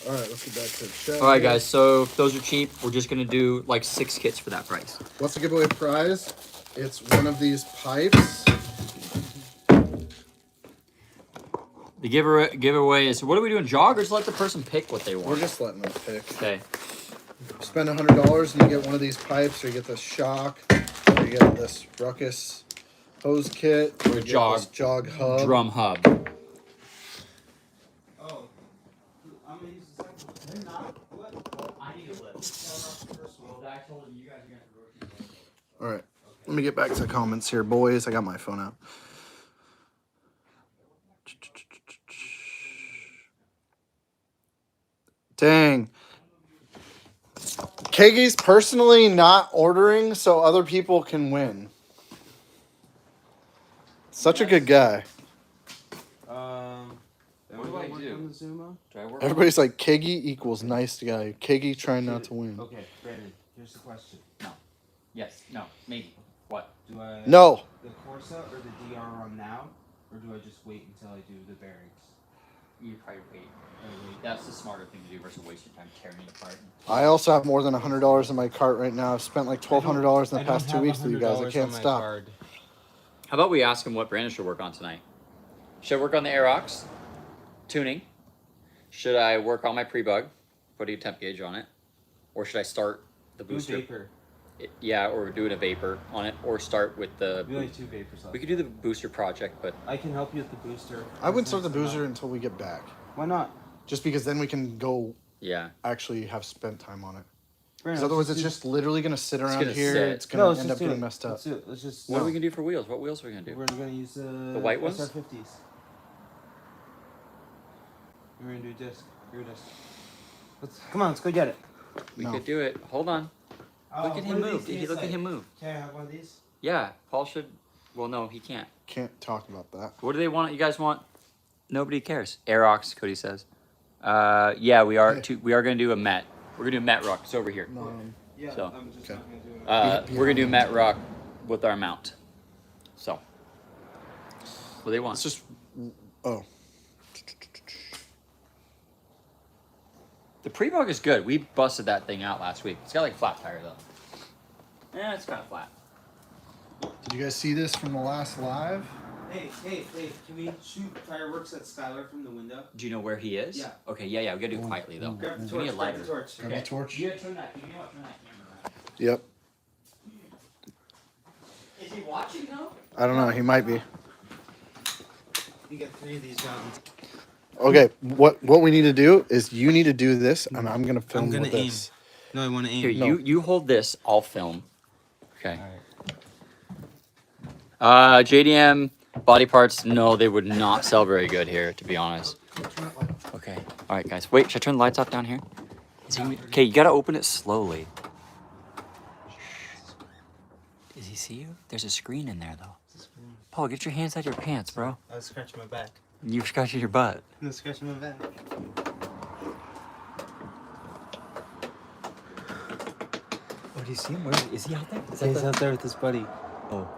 Alright, let's get back to the show. Alright, guys, so if those are cheap, we're just going to do like 6 kits for that price. What's the giveaway prize? It's one of these pipes. The giveaway is, what are we doing, jog, or just let the person pick what they want? We're just letting them pick. Okay. Spend $100 and you get one of these pipes, or you get this shock, or you get this ruckus hose kit, Or you get jog. this jog hub. Drum hub. Oh. I'm gonna use the second one. I need a lift. Alright, let me get back to the comments here, boys. I got my phone out. Dang. Keggy's personally not ordering so other people can win. Such a good guy. I work do? on the Zuma? Do I work? Everybody's like, Keggy equals nice guy. Keggy trying not to win. Okay, Brandon, here's the question. Yes. No. Maybe. What? Do I No. the Corsa or the DR on now, or do I just wait until I do the bearings? You probably wait. That's the smarter thing to do versus wasting time tearing it apart. I also have more than $100 in my cart right now. I've spent like $1,200 in the past 2 weeks with you guys. I can't stop. How about we ask him what Brandon should work on tonight? Should I work on the Aerox? Tuning? Should I work on my pre-bug? Putting a temp gauge on it? Or should I start the booster? Vapor. Yeah, or doing a vapor on it, or start with the. We only 2 vapors left. We could do the booster project, but I can help you with the booster. I wouldn't start the booster until we get back. Why not? Just because then we can go yeah, actually have spent time on it. Brandon, Because otherwise it's just literally going to sit around gonna here. sit. It's going let's to end just up do getting it. messed up. Let's do it. Let's just. what are we gonna do for wheels? What wheels are we gonna do? We're gonna use the white ones? SR50s. We're gonna do a disc. Rear disc. Come on, let's go get it. We No. could do it. Hold on. Look at him move. Look at him move. Can I have one of these? Yeah, Paul should. Well, no, he can't. Can't talk about that. What do they want? You guys want? Nobody cares. Aerox, Cody says. Yeah, we are. We are gonna do a Met. We're gonna do a Met Rock. It's over here. Yeah. So. I'm just Okay. not gonna do it. We're gonna do Met Rock with our mount. So. What do they want? It's just. Oh. The pre-bug is good. We busted that thing out last week. It's got like a flat tire though. Yeah, it's kind of flat. Did you guys see this from the last live? Hey, can we shoot fireworks at Skylar from the window? Do you know where he is? Yeah. Okay, yeah. We gotta do it quietly though. Grab the We torch. need a lighter. Grab the torch. You gotta turn that. You know what? Turn that camera around. Yep. Is he watching though? I don't know. He might be. You got 3 of these mountains. Okay. What we need to do is you need to do this, and I'm gonna film with this. No, I want to aim. Here, No. you hold this. I'll film. Okay. Alright. JDM body parts. No, they would not sell very good here, to be honest. Okay. All right, guys. Wait, should I turn the lights off down here? Okay, you gotta open it slowly. Does he see you? There's a screen in there, though. Paul, get your hands out of your pants, bro. I was scratching my back. You scratching your butt. I was scratching my back. Oh, do you see him? Where is he out there? Is He's out there with his buddy. Oh,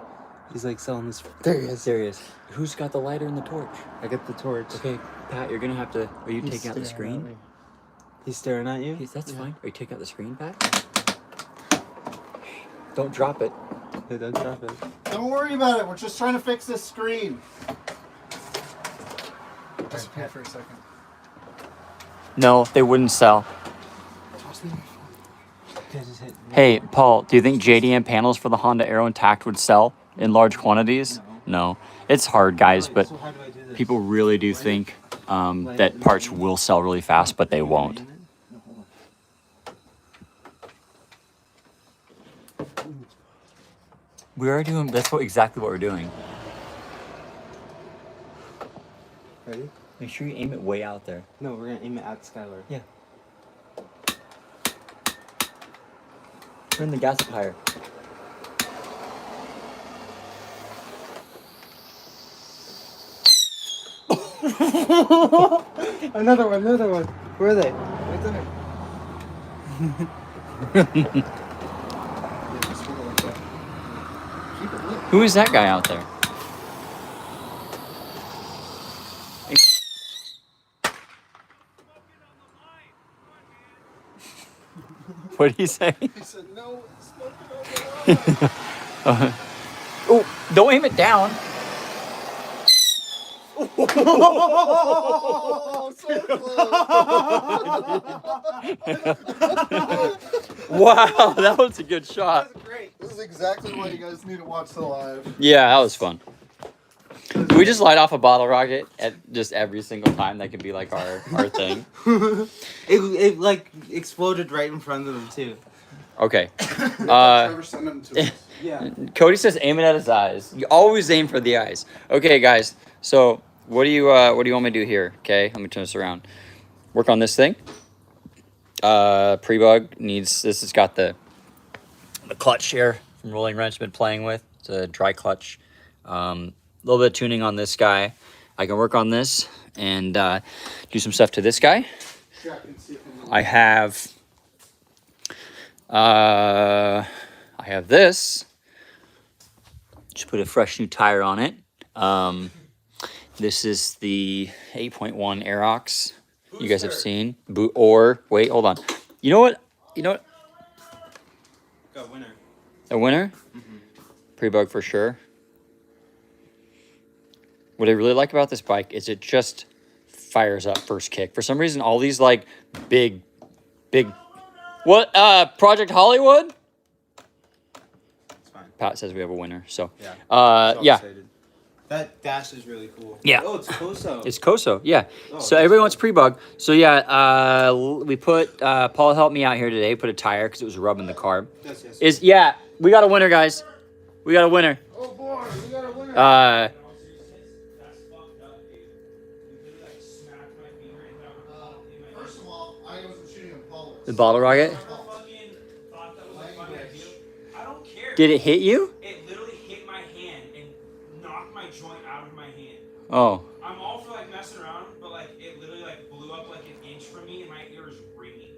He's like selling this. there he is. There he is. Who's got the lighter and the torch? I got the torch. Okay, Pat, you're gonna have to. Are you He's taking out the staring at screen? me. He's staring at you? That's fine. Are you taking out the screen, Pat? Don't drop it. Hey, don't drop it. Don't worry about it. We're just trying to fix this screen. Disappear for a second. No, they wouldn't sell. Hey, Paul, do you think JDM panels for the Honda Aero Intact would sell in large quantities? No. It's hard, guys, but So how do I do this? people really do think that parts will sell really fast, but they won't. We are doing, that's exactly what we're doing. Ready? Make sure you aim it way out there. No, we're gonna aim it at Skylar. Yeah. Turn the gas up higher. Another one. Where are they? Right there. Who is that guy out there? What did he say? He said no. It's smoking Oh, don't aim it down. Oh, so close. Wow, that was a good shot. This is exactly why you guys need to watch the live. Yeah, that was fun. Can we just light off a bottle rocket at just every single time? That could be like our thing. It like exploded right in front of them too. Okay. Trevor sent them to us. Yeah. Cody says aim it at his eyes. You always aim for the eyes. Okay, guys. So what do you want me to do here? Okay, let me turn this around. Work on this thing. Pre-bug needs. This has got the clutch here from Rolling Wrench. Been playing with. It's a dry clutch. A little bit of tuning on this guy. I can work on this and do some stuff to this guy. I have this. Just put a fresh new tire on it. This is the 8.1 Aerox. You guys have seen. Wait, hold on. You know what? Got winner. A winner? Pre-bug for sure. What I really like about this bike is it just fires up first kick. For some reason, all these like big. What? Project Hollywood? It's fine. Pat says we have a winner. So. Yeah. Yeah. Excited. That dash is really cool. Yeah. Oh, it's Koso. It's Koso, yeah. Oh, So that's everybody cool. wants pre-bug. So yeah, we put Paul helped me out here today. Put a tire because it was rubbing the carb. Yes. Yeah, we got a winner, guys. We got a winner. Oh boy, we got a winner. First of all, I wasn't shooting a ball. The bottle rocket. I don't care. Did it hit you? It literally hit my hand and knocked my joint out of my hand. Oh. I'm all for like messing around, but like it literally like blew up like an inch from me and my ear is ringing.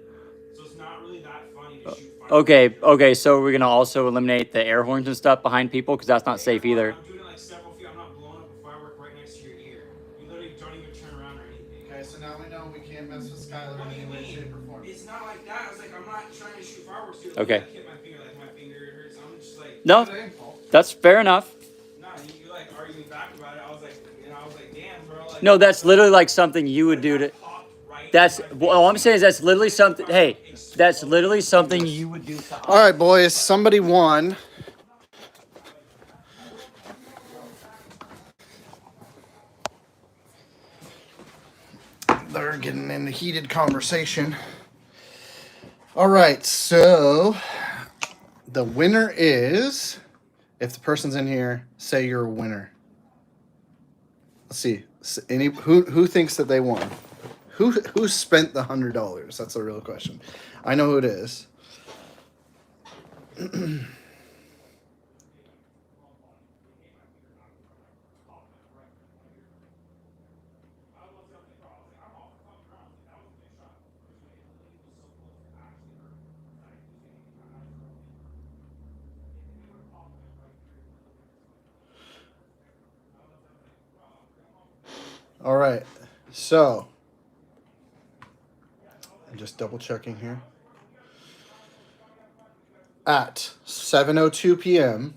So it's not really that funny to shoot fire. Okay. So we're gonna also eliminate the air horns and stuff behind people because that's not safe either. I'm doing it like several feet. I'm not blowing up a firework right next to your ear. You literally don't even turn around or anything. Okay, so now we know we can't mess with Skylar What do in you any way, mean? shape, or form. It's not like that. I was like, I'm not trying to shoot fireworks. Dude. Okay. Like, hit my finger, like my finger hurts. I'm just like, No, that's fair enough. nah. You like arguing back about it. I was like, damn, bro. Like, No, that's literally like something you would do to. That's all I'm saying is that's literally something. Hey, that's literally something you would do. All right, boys, somebody won. They're getting in a heated conversation. All right, so the winner is, if the person's in here, say you're a winner. Let's see. Who thinks that they won? Who spent the $100? That's a real question. I know who it is. All right, so I'm just double checking here. At 7:02 p.m.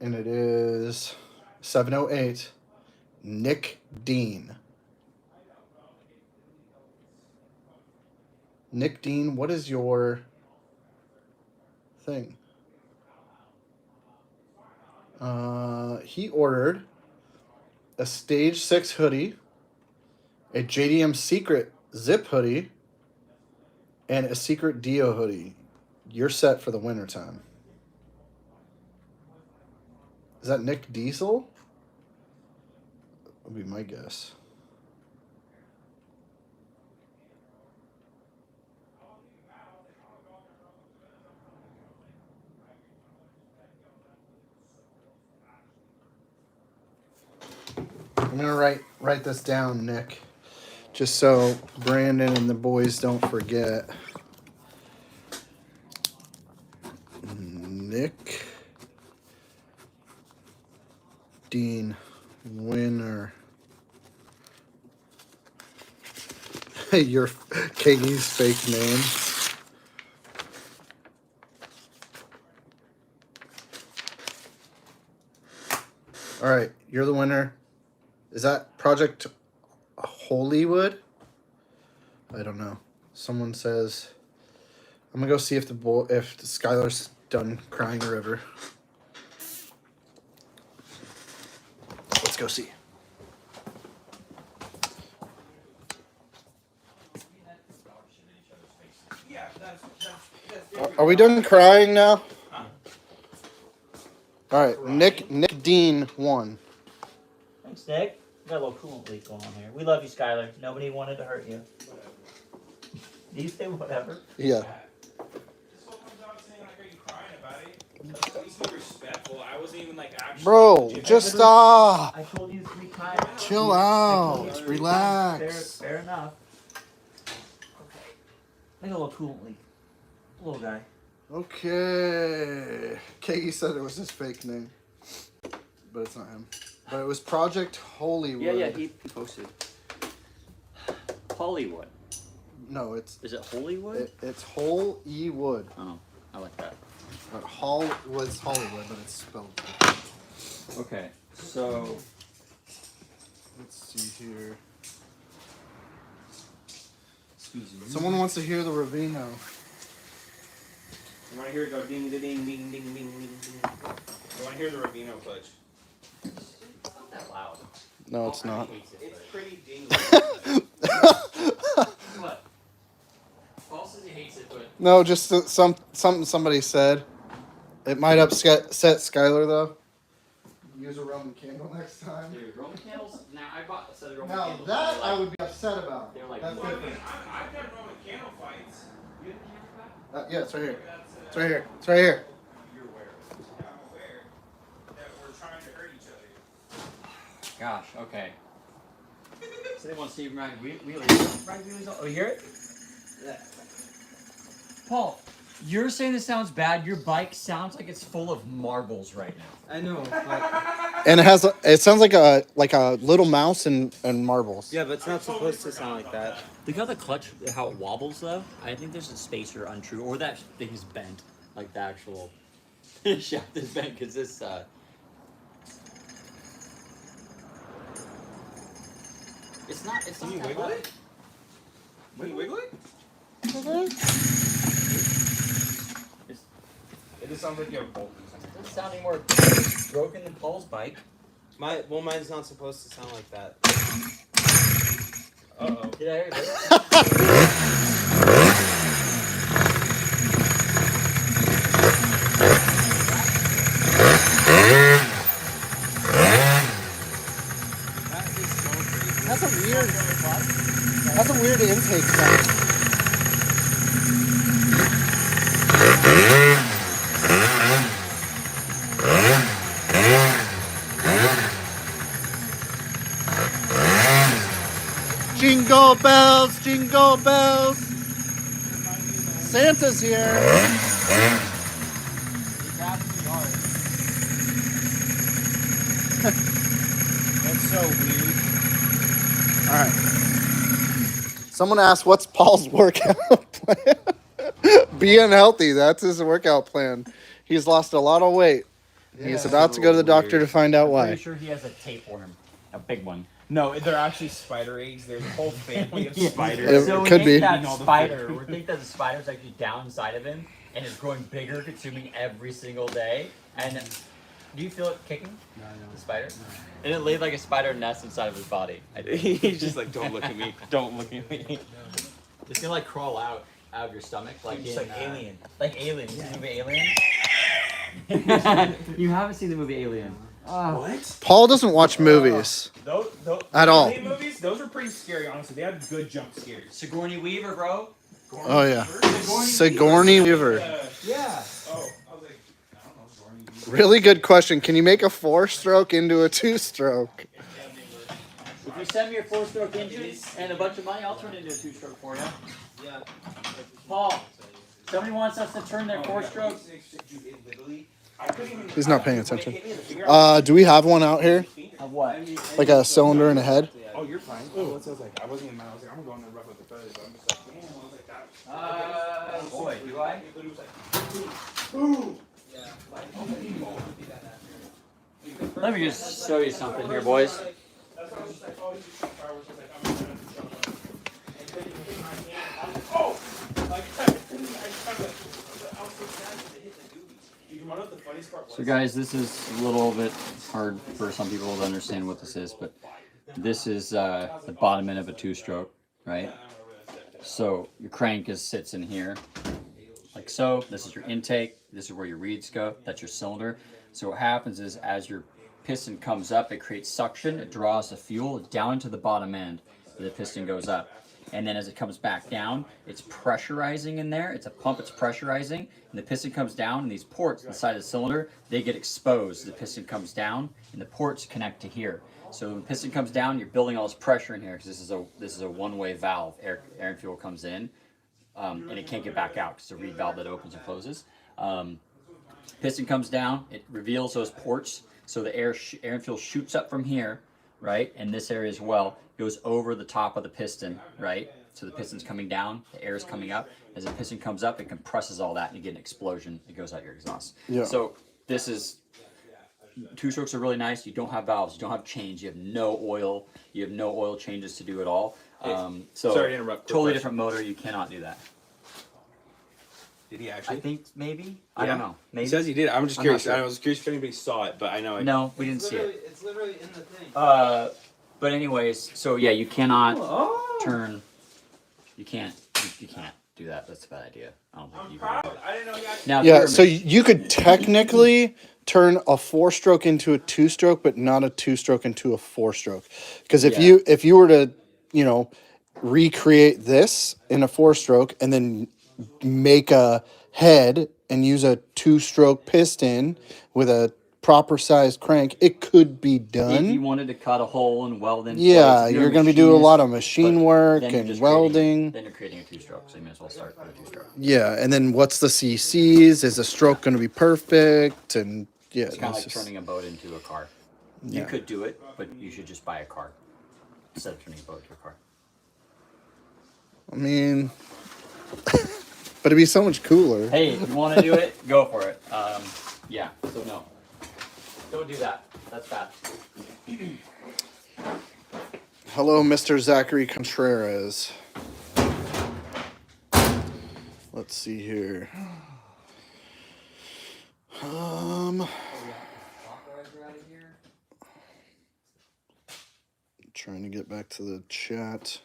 and it is 7:08. Nick Dean. Nick Dean, what is your thing? He ordered a Stage 6 hoodie, a JDM Secret zip hoodie, and a Secret Dio hoodie. You're set for the winter time. Is that Nick Diesel? Would be my guess. I'm gonna write this down, Nick, just so Brandon and the boys don't forget. Nick Dean, winner. Your Kagey's fake name. All right, you're the winner. Is that Project Hollywood? I don't know. Someone says. I'm gonna go see if if Skylar's done crying a river. Let's go see. Are we done crying now? All right, Nick Dean won. Thanks, Nick. We got a little coolant leak going on here. We love you, Skylar. Nobody wanted to hurt you. Did you say whatever? Yeah. This whole comes out saying like, are you crying about it? At least be respectful. I wasn't even like actually. Bro, just stop. I told you 3 times. Chill out. Relax. Fair enough. Okay. Like a little coolant leak. Little guy. Okay. Katie said it was his fake name. But it's not him. But it was Project Hollywood. Yeah, he posted. Hollywood. No, it's... Is it Hollywood? It's Hollywood. Oh, I like that. But was Hollywood, but it's spelled. Okay, so... Let's see here. Someone wants to hear the Ravino. You want to hear it go ding, ding, ding, ding, ding, ding, ding. You want to hear the Ravino clutch? It's not that loud. No, it's not. It's pretty ding. What? Paul says he hates it, but... No, just something somebody said. It might upset Skylar, though. Use a Roman candle next time. Dude, Roman candles? Now, I bought a set of Roman Now, candles. that I would be upset about. They're like... That's Well, I mean, different. I've done Roman candle fights. You have a candle back? Yeah, it's right here. It's right here. It's right here. You're aware. Yeah, I'm aware that we're trying to hurt each other. Gosh, okay. So they want to see him ride wheelies. Ride wheelies. Oh, you hear it? Yeah. Paul, you're saying this sounds bad. Your bike sounds like it's full of marbles right now. I know. And it sounds like a little mouse and marbles. Yeah, but it's not supposed to sound like that. Look how the clutch, how it wobbles though. I think there's a spacer untrue, or that thing is bent, like the actual shaft is bent because this. It's not. It's not. Can you that wiggle loud. it? Can you wiggle it? It just sounds like you have a bolt or something. It's sounding more broken than Paul's bike. Mine's not supposed to sound like that. Uh-oh. Did I hear that? That's a weird intake sound. Jingle bells, jingle bells. Santa's here. That's so weird. All right. Someone asked, what's Paul's workout plan? Being healthy, that's his workout plan. He's lost a lot of weight. He's about to go to the doctor to find out why. Pretty sure he has a tapeworm, a big one. No, they're actually spider eggs. There's a whole family of Yeah. spiders. It So we could think be. that spider, we think that the spider's actually down inside of him and is growing bigger, consuming every single day. And do you feel it kicking? No. The spider? And it laid like a spider nest inside of his body. He's just like, don't look at me. Don't look at me. It's gonna like crawl out of your stomach, like Just in, like Alien. Like Alien. You seen the movie Alien? You haven't seen the movie Alien. What? Paul doesn't watch movies. Those At all. Alien movies, those are pretty scary, honestly. They had good jump scares. Sigourney Weaver, bro. Oh, yeah. Sigourney Weaver. Yeah. Oh, I was like, I don't know, Sigourney Weaver. Really good question. Can you make a 4-stroke into a 2-stroke? If you send me your 4-stroke engine and a bunch of money, I'll turn it into a 2-stroke for you. Yeah. Paul, somebody wants us to turn their 4-stroke. He's not paying attention. Do we have one out here? Of what? Like a cylinder and a head? Oh, you're fine. Oh, I was like, I wasn't even mad. I was like, I'm going to rough with the feathers. But I'm just like, damn. I was like, that. Boy, do I? It was like, boom. Let me just show you something here, boys. That's why I was just like, oh, he's just fireworks. I was like, I'm going to jump up. And then you hit my hand. Oh! Like, I was so sad because it hit the doobie. You know what the funniest part was? So guys, this is a little bit hard for some people to understand what this is, but this is the bottom end of a 2-stroke, right? So your crank sits in here, like so. This is your intake. This is where your reeds go. That's your cylinder. So what happens is as your piston comes up, it creates suction. It draws the fuel down to the bottom end. The piston goes up. and then as it comes back down, it's pressurizing in there. It's a pump, it's pressurizing, and the piston comes down, and these ports inside the cylinder, they get exposed. The piston comes down, and the ports connect to here. So when the piston comes down, you're building all this pressure in here because this is a one-way valve. Air and fuel comes in, and it can't get back out because it's a reed valve that opens and closes. Piston comes down, it reveals those ports, so the air and fuel shoots up from here, right, and this area as well, goes over the top of the piston, right, so the piston's coming down, the air is coming up. As the piston comes up, it compresses all that, and you get an explosion. It goes out your exhaust. Yeah. So this is, two strokes are really nice. You don't have valves, you don't have chains, you have no oil, changes to do at all. So Sorry to interrupt. Totally different motor. You cannot do that. Did he actually? I think maybe. I don't know. Maybe. He says he did. I'm just I'm curious. not sure. I was curious if anybody saw it, but I know. No, we didn't see it. It's literally in the thing. But anyways, so yeah, you cannot Oh. turn. You can't do that. That's a bad idea. I don't think you can. I didn't know he actually. Now, Yeah, so you could technically turn a 4-stroke into a 2-stroke, but not a 2-stroke into a 4-stroke. Because if you were to, recreate this in a 4-stroke and then make a head and use a 2-stroke piston with a proper sized crank, it could be done. if you wanted to cut a hole and weld in Yeah, place, you're going to be doing a lot of machinist, machine but work then you're and just welding. Then you're creating a 2-stroke, so you may as well start with a 2-stroke. Yeah, and then what's the CCs? Is the stroke going to be perfect? And yeah, It's kind of it's like just- turning a boat into a car. Yeah. You could do it, but you should just buy a car instead of turning a boat into a car. I mean, but it'd be so much cooler. Hey, if you want to do it, go for it. Yeah, so no. Don't do that. That's bad. Hello, Mr. Zachary Contreras. Let's see here. Trying to get back to the chat.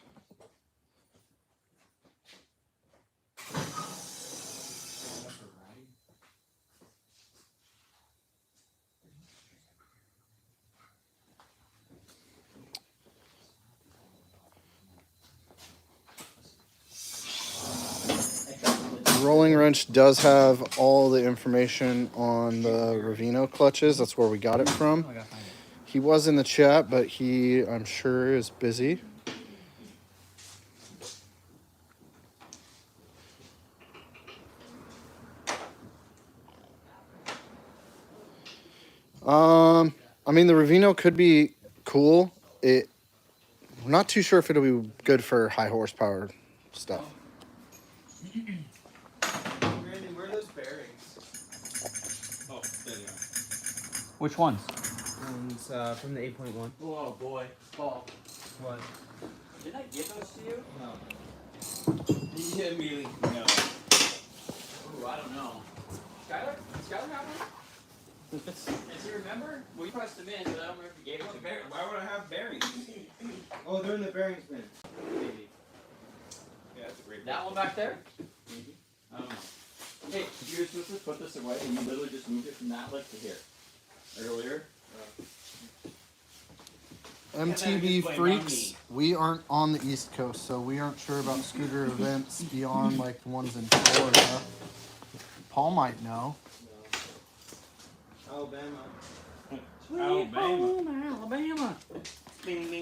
Rolling wrench does have all the information on the Ravino clutches. That's where we got it from. He was in the chat, but he, I'm sure, is busy. I mean, the Ravino could be cool. We're not too sure if it'll be good for high horsepower stuff. Randy, where are those bearings? Oh, there you are. Which ones? From the 8.1. Oh boy, Paul. What? Didn't I give those to you? No. Yeah, immediately. No. Ooh, I don't know. Skylar have one? Does he remember? Well, you pressed them in, but I don't remember if you gave it to him. Why would I have bearings? Oh, they're in the bearings bin. Maybe. Yeah, that's a great. That one back there? I don't know. Hey, you were supposed to put this away, and you literally just moved it from that lip to here. Earlier? MTB freaks, we aren't on the East Coast, so we aren't sure about scooter events beyond like the ones in Florida. Paul might know. Alabama. Alabama. Bing, bing, bing,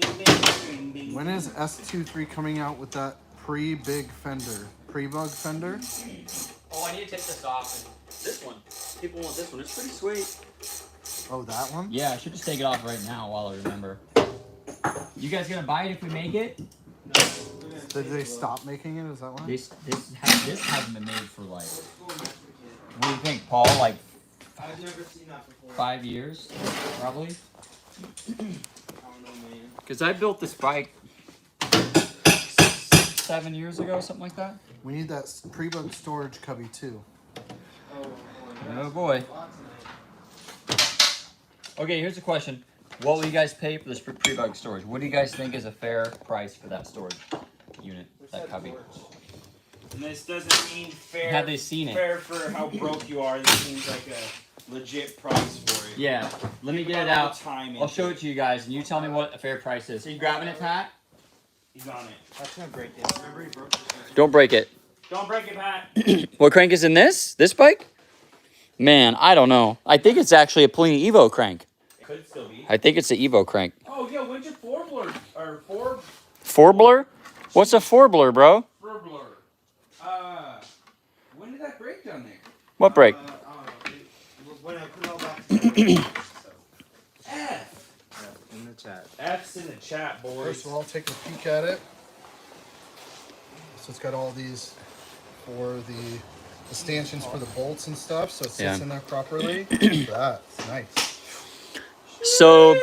bing, bing. When is S23 coming out with that pre-big fender? Pre-bug fender? Oh, I need to take this off. And this one. People want this one. It's pretty sweet. Oh, that one? Yeah, I should just take it off right now while I remember. You guys gonna buy it if we make it? Did they stop making it? Is that why? This hasn't been made for like. What do you think, Paul? Like I've never seen that before. 5 years, probably. I don't know, man. Because I built this bike 7 years ago, something like that. We need that pre-bug storage cubby too. Oh boy. Okay, here's a question. What will you guys pay for this pre-bug storage? What do you guys think is a fair price for that storage unit, that cubby? And this doesn't mean fair. Have they seen it? Fair for how broke you are. This means like a legit price for it. Yeah, let me get it Put a lot out. of time I'll into show it to you guys, and you tell me what a fair price is. Are you grabbing it, Pat? He's on it. That's gonna break it. Remember he broke this one. Don't break it. Don't break it, Pat. What crank is in this? This bike? Man, I don't know. I think it's actually a Pliny Evo crank. It could still be. I think it's the Evo crank. Oh, yeah, when's your four blur? Or four Four blur? What's a four blur, bro? blur? When did that break down there? What break? When I put it all back together. F. In the chat. F's in the chat, boys. First of all, take a peek at it. So it's got all these for the stanchions for the bolts and stuff, so it sits in there properly. That's nice. So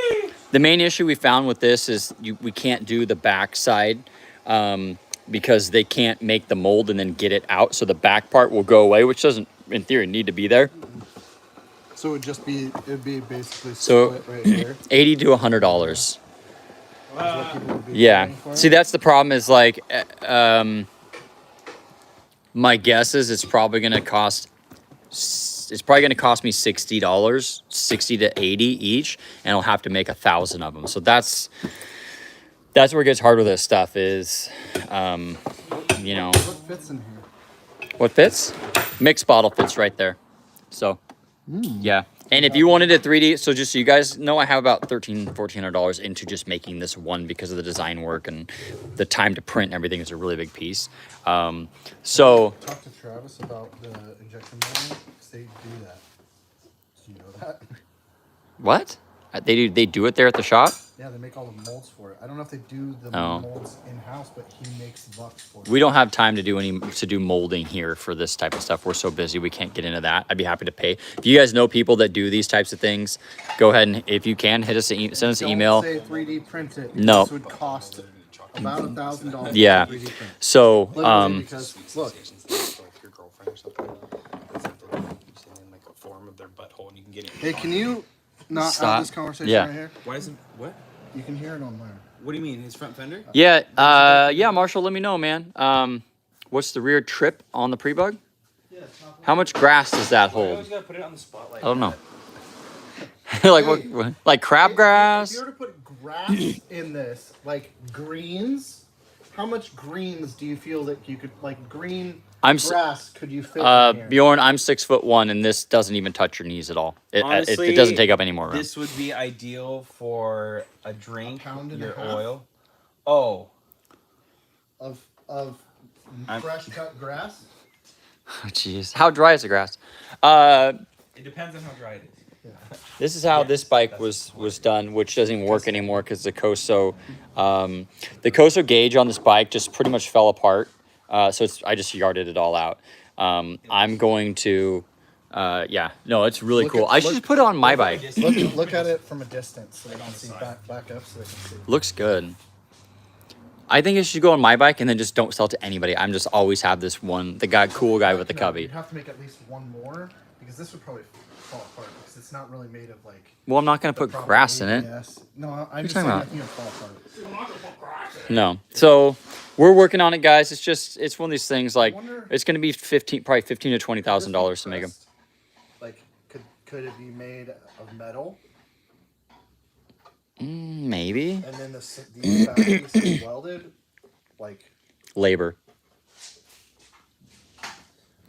the main issue we found with this is we can't do the back side because they can't make the mold and then get it out. So the back part will go away, which doesn't, in theory, need to be there. So it'd be basically So split right here. $80 to $100. Is what people would be Yeah. paying for it. See, that's the problem is like, my guess is it's probably going to cost me $60, 60 to 80 each, and I'll have to make 1,000 of them. So that's where it gets hard with this stuff is, you know, What fits in here? what fits? Mixed bottle fits right there. So, yeah. And if you wanted a 3D, so just so you guys know, I have about $1,400 into just making this one because of the design work and the time to print and everything is a really big piece. So, Talk to Travis about the injection molding, because they do that. Do you know that? what? They do it there at the shop? Yeah, they make all the molds for it. I don't know if they do the Oh. molds in-house, but he makes bucks for it. We don't have time to do molding here for this type of stuff. We're so busy, we can't get into that. I'd be happy to pay. If you guys know people that do these types of things, go ahead and if you can, send us an email. Don't say 3D print it. No. This would cost about $1,000. Yeah. to 3D print. So, Literally, because look, Your girlfriend or something. It's in like a form of their butthole, and you can get it. hey, can you not Stop. have this conversation Yeah. right here? Why isn't what? You can hear it on there. What do you mean? His front fender? yeah, Marshall, let me know, man. What's the rear trip on the pre-bug? How much grass does that I hold? always gotta put it on the spotlight. I don't know. Like what? Like crabgrass? If you were to put grass in this, like greens, how much greens do you feel that you could, like green grass could you fit in here? Bjorn, I'm 6'1", and this doesn't even touch your knees at all. Honestly, it doesn't take up any more room. This would be ideal for a drink, pound and a your half? oil. Oh, Of I'm- fresh cut grass? Oh, jeez, how dry is the grass? it depends on how dry it is. This is how this bike was done, which doesn't even work anymore because the Coso gauge on this bike just pretty much fell apart. So I just yarded it all out. I'm going to, it's really Look cool. at- I should look- just put it on my bike. Look at it from a distance so they can see back up so they can see. Looks good. I think it should go on my bike and then just don't sell it to anybody. I'm just always have this one, cool guy with the No, cubby. you'd have to make at least one more because this would probably fall apart because it's not really made of like. Well, I'm not going to put proper grass in it. ABS. No, I'm just talking saying about? I think it'd fall apart. No. So we're working on it, guys. It's one of these things like wonder- it's going to be probably $15,000 to $20,000 to make them. Like, could it be made of metal Maybe and then these batteries welded? Like, labor.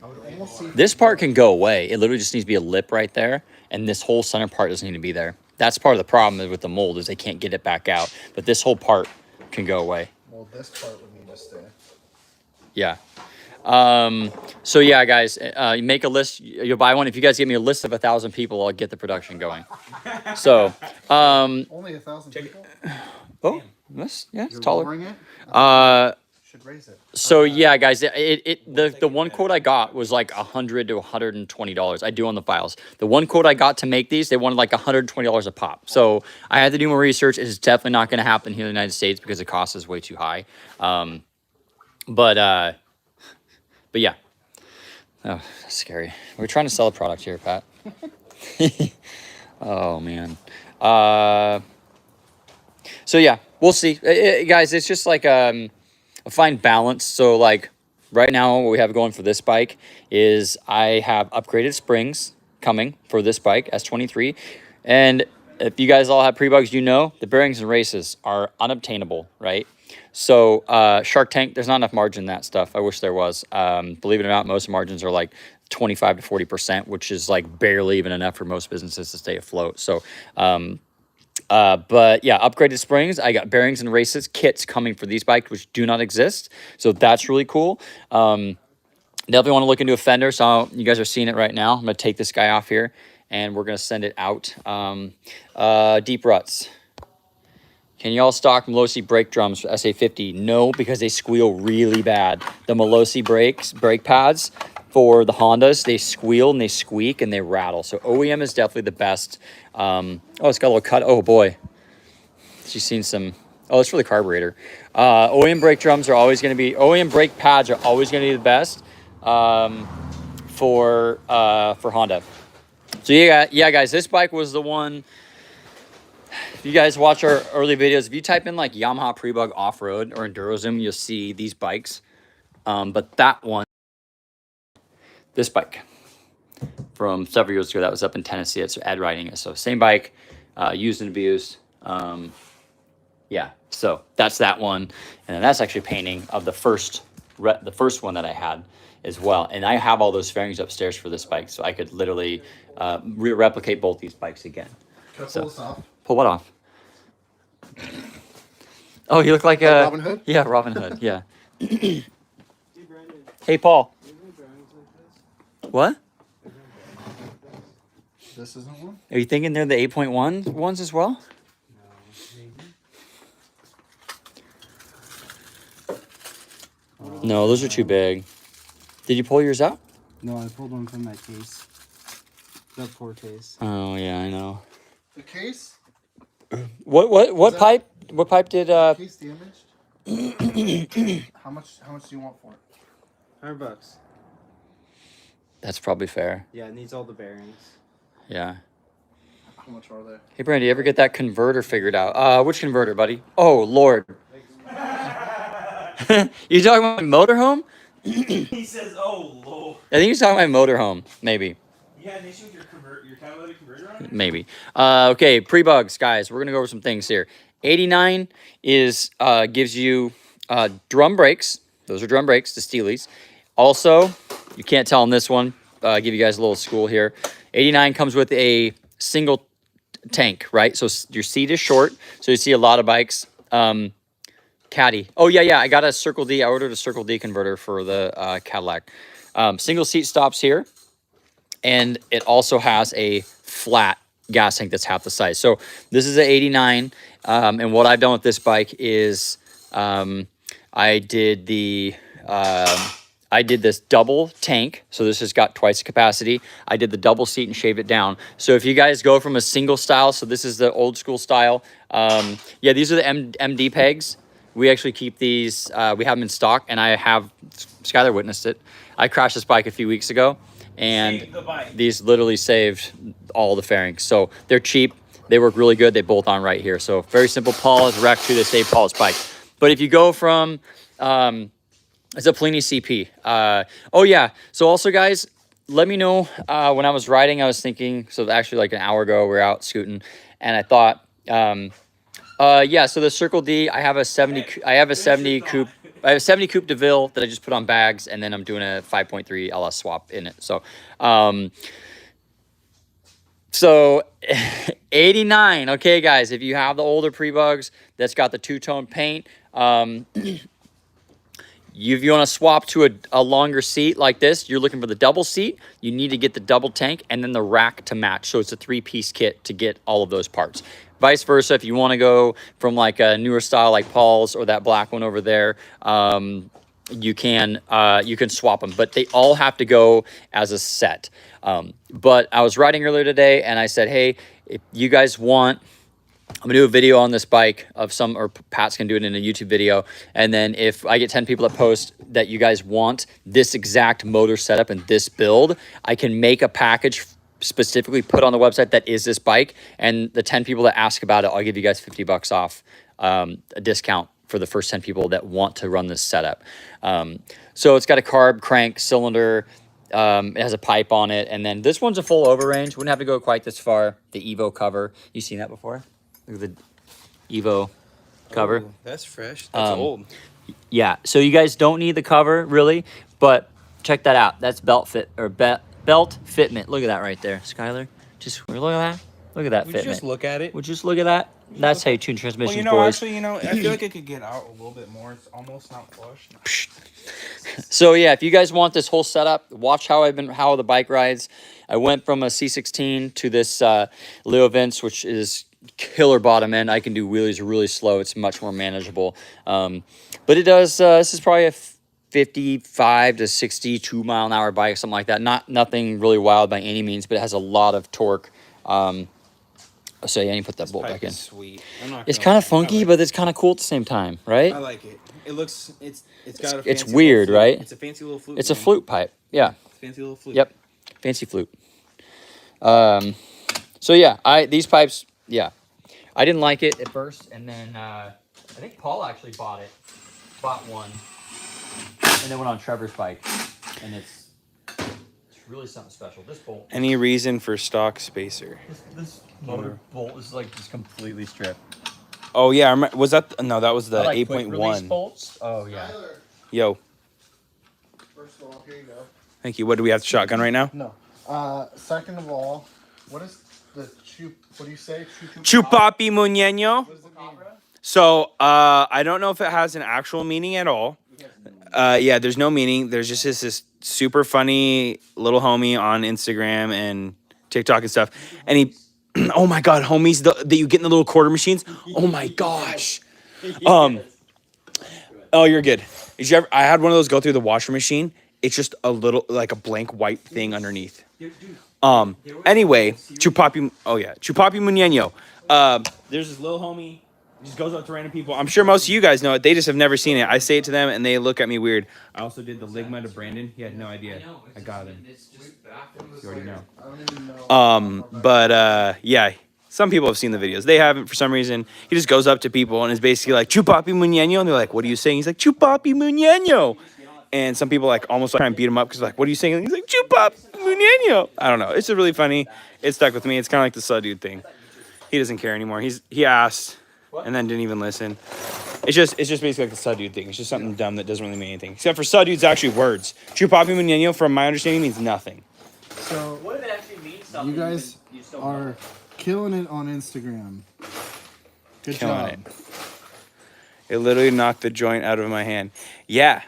I would almost see. This part can go away. It literally just needs to be a lip right there, and this whole center part doesn't need to be there. That's part of the problem with the mold is they can't get it back out. But this whole part can go away. Well, this part would need to stay. Yeah. So yeah, guys, you make a list. You'll buy one. If you guys give me a list of 1,000 people, I'll get the production going. So, Only 1,000 people. oh, it's You're taller. lowering it. Should raise it. So yeah, guys, the one quote I got was like $100 to $120. I do on the files. The one quote I got to make these, they wanted like $120 a pop. So I had to do more research. It's definitely not going to happen here in the United States because the cost is way too high. But yeah. Oh, that's scary. We're trying to sell a product here, Pat. Oh man. So yeah, we'll see, guys. It's just like a fine balance. So like right now, what we have going for this bike is I have upgraded springs coming for this bike S23, and if you guys all have pre-bugs, you know the bearings and races are unobtainable, right? So Shark Tank, there's not enough margin in that stuff. I wish there was. Believe it or not, most margins are like 25 to 40%, which is like barely even enough for most businesses to stay afloat. So, but yeah, upgraded springs. I got bearings and races kits coming for these bikes, which do not exist. So that's really cool. Definitely want to look into a fender. So you guys are seeing it right now. I'm going to take this guy off here and we're going to send it out. Deep ruts. Can y'all stock Melosi brake drums for SA50? No, because they squeal really bad. The Melosi brake pads for the Hondas, they squeal and they squeak and they rattle. So OEM is definitely the best. Oh, it's got a little cut. Oh boy. She's seen some. Oh, it's for the carburetor. OEM brake drums are always going to be, OEM brake pads are always going to be the best for Honda. So yeah, guys, this bike was the one. If you guys watch our early videos, if you type in like Yamaha Pre-Bug Off-Road or Enduro Zoom, you'll see these bikes. But that one, this bike from several years ago, that was up in Tennessee. It's Ed riding it. So same bike, used and abused. Yeah, so that's that one. And then that's actually painting of the first one that I had as well. And I have all those fairings upstairs for this bike. So I could literally replicate both these bikes again. Can I pull this off? Pull what off? Oh, you look like a Robin Hood? Yeah, Robin Hood. Yeah. Hey, Paul. What? This isn't one? Are you thinking they're the 8.1 ones as well? No, those are too big. Did you pull yours out? No, I pulled one from that case. That poor case. Oh yeah, I know. The case? What pipe? What pipe did Case damaged? How much do you want for it? $100. That's probably fair. Yeah, it needs all the bearings. Yeah. How much are they? Hey, Brandy, you ever get that converter figured out? Which converter, buddy? Oh, Lord. You talking about my motorhome? He says, "Oh Lord." I think he's talking about my motorhome. Maybe. You had an issue with your catalytic converter on it? Maybe. Okay, pre-bugs, guys. We're going to go over some things here. 89 is gives you drum brakes. Those are drum brakes, the Steelies. Also, you can't tell on this one. Give you guys a little school here. 89 comes with a single tank, right? So your seat is short. So you see a lot of bikes. Caddy. Oh, yeah. I got a Circle D. I ordered a Circle D converter for the Cadillac. Single seat stops here. And it also has a flat gas tank that's half the size. So this is an 89. And what I've done with this bike is I did this double tank. So this has got twice the capacity. I did the double seat and shaved it down. So if you guys go from a single style, so this is the old school style. Yeah, these are the MD pegs. We actually keep these, we have them in stock, and I have, Skylar witnessed it. I crashed this bike a few weeks ago, and these literally saved all the fairings. So they're cheap, they work really good, they bolt on right here. So very simple. Paul is wrecked too, they saved Paul's bike. But if you go from, it's a Pliny CP. Oh yeah, so also guys, let me know, when I was riding, I was thinking, so actually like an hour ago, we were out scooting, and I thought, yeah, so the Circle D, I have a 70 coupe. I have a 70 coupe DeVille that I just put on bags, and then I'm doing a 5.3 LS swap in it. So, so 89. Okay, guys, if you have the older pre-bugs that's got the two-tone paint, if you want to swap to a longer seat like this, you're looking for the double seat, you need to get the double tank and then the rack to match. So it's a 3-piece kit to get all of those parts. Vice versa, if you want to go from like a newer style like Paul's or that black one over there, you can swap them, but they all have to go as a set. But I was riding earlier today and I said, hey, if you guys want, I'm gonna do a video on this bike of some, or Pat's gonna do it in a YouTube video. And then if I get 10 people that post that you guys want this exact motor setup and this build, I can make a package specifically put on the website that is this bike. And the 10 people that ask about it, I'll give you guys $50 off, a discount for the first 10 people that want to run this setup. So it's got a carb, crank, cylinder. It has a pipe on it. And then this one's a full over range. Wouldn't have to go quite this far. The Evo cover. You seen that before? Look at the Evo cover. Ooh, that's fresh. That's old. Yeah, so you guys don't need the cover really, but check that out. That's belt fitment. Look at that right there, Skylar. Just look at that. Look at that Would you fitment. just look at it? Would you just look at that? That's how you tune transmissions, Well, you know, boys. actually, you know, I feel like it could get out a little bit more. It's almost not flush. So yeah, if you guys want this whole setup, watch how the bike rides. I went from a C16 to this Leo Vince, which is killer bottom end. I can do wheelies really slow. It's much more manageable. But it does. This is probably a 55 to 62 mile an hour bike, something like that. Nothing really wild by any means, but it has a lot of torque. So yeah, you put that bolt back in. Sweet. It's kind of funky, but it's kind of cool at the same time, right? I like it. It looks. It's got a. It's fancy weird, little flute. right? It's a fancy little flute. It's a man. flute pipe. Yeah. It's a fancy little flute. Yep. Fancy flute. So yeah, these pipes, yeah. I didn't like it at first, and then I think Paul actually bought one, and then went on Trevor's bike, and it's really something special. This bolt. Any reason for stock spacer? This motor bolt is like just completely stripped. Oh yeah, was that? No, that was the Like quick release 8.1. bolts. Oh yeah. Yo, First of all, here you go. thank you. What do we have? Shotgun right now? No. Second of all, what is the what do you say? Chupapi muñeño. What does it mean? So, I don't know if it has an actual meaning at all. Yeah, there's no meaning. There's just this super funny little homie on Instagram and TikTok and stuff. And he, oh my God, homies that you get in the little quarter machines. Oh my gosh. Oh, you're good. Did you ever? I had one of those go through the washer machine. It's just a little, like a blank white thing underneath. Anyway, Chupapi. Oh yeah, Chupapi muñeño. There's this little homie. He just goes up to random people. I'm sure most of you guys know it. They just have never seen it. I say it to them and they look at me weird. I also did the Ligma to Brandon. He had no idea. I got him. You already know. I don't even know. But yeah, some people have seen the videos. They haven't for some reason. He just goes up to people and is basically like, Chupapi muñeño. And they're like, what are you saying? He's like, Chupapi muñeño. And some people like almost try and beat him up because like, what are you saying? And he's like, Chupapi muñeño. I don't know. It's just really funny. It stuck with me. It's kind of like the Sud Dude thing. He doesn't care anymore. He asked and then didn't even listen. It's just basically like the Sud Dude thing. It's just something dumb that doesn't really mean anything. Except for Sud Dude's actually words. Chupapi muñeño, from my understanding, means nothing. So What if it actually means something? you guys are killing it on Instagram. Good Killing job. it. It literally knocked the joint out of my hand. Yeah.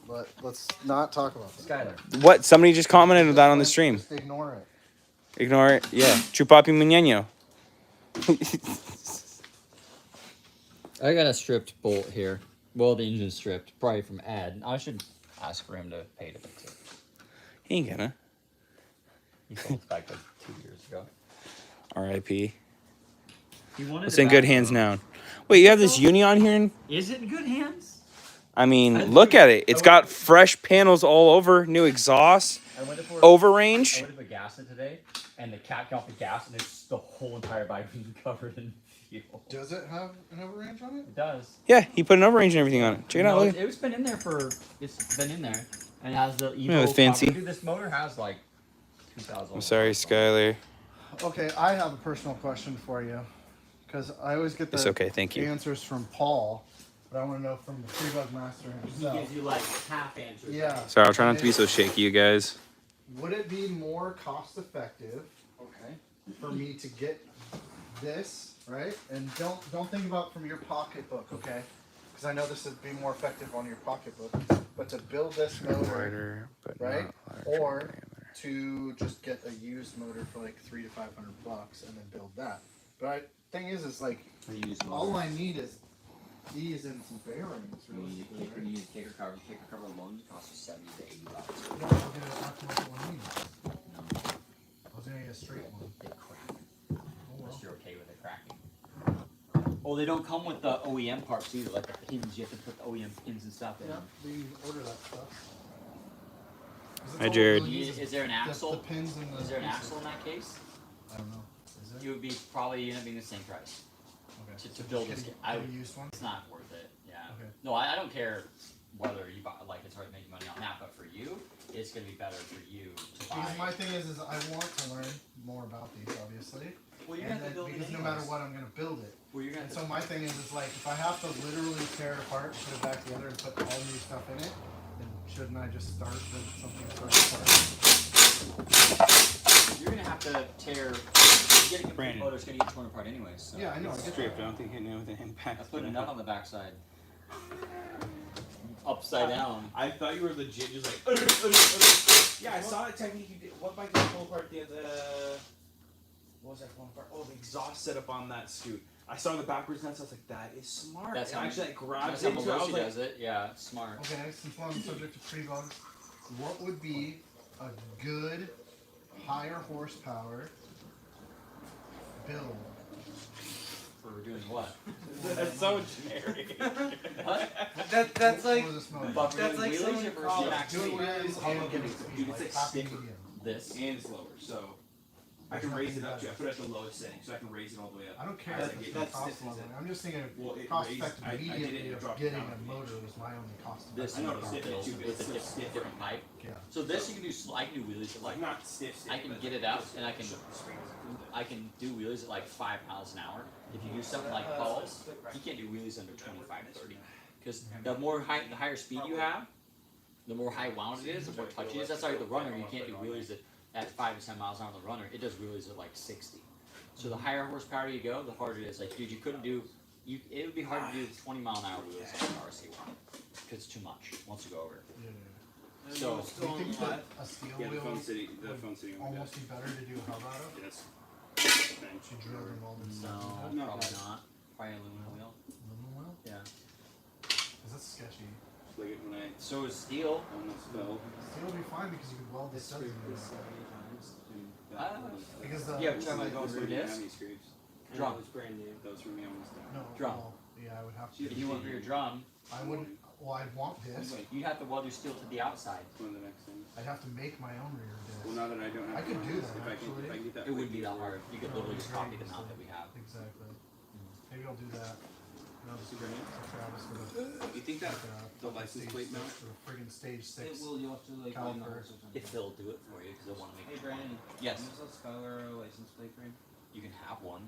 But let's not talk about that. Skylar. What? Somebody just commented on that on the stream. Just ignore it. Ignore it. Yeah. Chupapi muñeño. I got a stripped bolt here. Well, the engine's stripped, probably from Ed. I should ask for him to pay to fix it. He ain't gonna. He sold it back like 2 years ago. R.I.P. He wanted It's it in good back, hands though. now. Wait, you have this uni on here? Is it in good hands? I mean, look at it. It's got fresh panels all over, new exhaust, I went to pour, overrange. I went to put gas in today, and the cat got the gas, and it's the whole entire bike being covered in fuel. Does it have an overrange on it? It does. Yeah, he put an overrange and everything on it. Check it out. No, Look. it's been in there it's been in there, and it has the Evo. Yeah, it's fancy. Dude, this motor has like 2,000. I'm sorry, Skylar. Okay, I have a personal question for you. Because I always get It's the okay, thank you. answers from Paul, but I want to know from the Freebug Master He himself. gives you like half answers. Yeah. Sorry, I'll try not to be so shaky, you guys. Would it be more cost effective, Okay. for me to get this, right? And don't think about from your pocketbook, okay? Because I know this would be more effective on your pocketbook. But to build this motor, Wider, but right? not larger Or diameter. to just get a used motor for like $300 to $500 and then build that. But thing is like all I need is these and some bearings. Really, You need a kicker cover. Kicker cover alone costs you $70 to $80. Yeah, I'll get a aftermarket one I need. I was gonna get a straight one. They crack. Oh, well. Unless you're okay with it cracking. Well, they don't come with the OEM parts either, like the pins. You have to put the OEM pins and stuff in. Yeah, we order that stuff. Hi, Jared. Is there an axle? The pins and the Is there an pieces. axle in that case? I don't know. Is there? You would be probably end up being the same price Okay. to build this. A used one? It's not worth it. Yeah. Okay. No, I don't care whether you buy, like, it's hard to make money on that, but for you, it's gonna be better for you to buy. Because my thing is I want to learn more about these, obviously. Well, you're And gonna have to then, build it because no anyways. matter what, I'm gonna build it. Well, you're gonna And have so my thing is like, if I have to literally tear it apart, put it back together, and put all new stuff in it, then shouldn't I just start with something apart? You're gonna have to tear. Getting a Brandon. motor's gonna get torn apart anyways. So. Yeah, I know. I get Stripped. that. I don't think hitting it with an impact. I put a nut on the backside. Upside down. I thought you were legit just like. Yeah, I saw it technique you did. What bike did you pull apart the what was that pulling apart? Oh, the exhaust setup on that scoot. I saw the backwards nuts. I was like, that is smart. That's and how actually, like, grabs That's how into it. I was Belushi like, does it. Yeah, it's smart. Okay, since we're on the subject of pre-bugs, what would be a good higher horsepower build? For doing what? that's so generic. What? That's like For this motor? But That's like wheelies someone or for called- max Doing speed? wheelies and getting speed, Dude, it's like like happy stiffer. medium. This. And it's lower, so I can raise it up to. I put it at the lowest setting, so I can raise it all the way up. I don't care As if I it's get- the that's cost stiff, level. is it? I'm just thinking Well, it cost raised- effective I did it, immediately it of dropped getting down a a motor was my only cost. This I know, is it's built too big. with a It's stiff. different pipe. Yeah. So this you can do. I can do wheelies at like. Like not stiff. I can get it out and I can do wheelies at like 5 miles an hour. If you do something like Paul's, you can't do wheelies under 25, 30. Because the higher speed you have, the more high wound it is, the more touchy it is. That's why the runner, you can't do wheelies at 5 to 10 miles an hour on the runner. It does wheelies at like 60. So the higher horsepower you go, the harder it is. Like, dude, you couldn't do, it would be hard to do 20 mile an hour wheelies on an RC one. Because it's too much once you go over it. Yeah. So, Do you think that a steel Yeah, the wheel phone city. The would phone city. almost be better to do a hub out of? Yes. Should drill them all this no, stuff? No. probably not. Probably aluminum wheel. Aluminum wheel? Yeah. Because that's sketchy. Like it when I So is steel. almost fell. Steel would be fine because you could weld the studs in there. Because the Yeah, but you're talking about going through this? Drum. It's brand new. That was for me almost done. no, Drum. well, yeah, I would have If to. you went for your drum, I wouldn't. Well, I'd want this. you'd have to weld your steel to the outside. One of the next things. I'd have to make my own rear disc. Well, now that I don't have. I could do that, If I can get that. It wouldn't be that hard. You could literally just copy the mount that we have. Exactly. Maybe I'll do that. No, this is Super neat. Travis for the You think that the fucking license stage plate six, mount? for the friggin' stage 6. It will. You'll have to like Caliper. buy mounts or something. If they'll do it for you, because they want to make Hey it. Brandon. Yes. Can you sell Skylar a license plate frame? You can have one.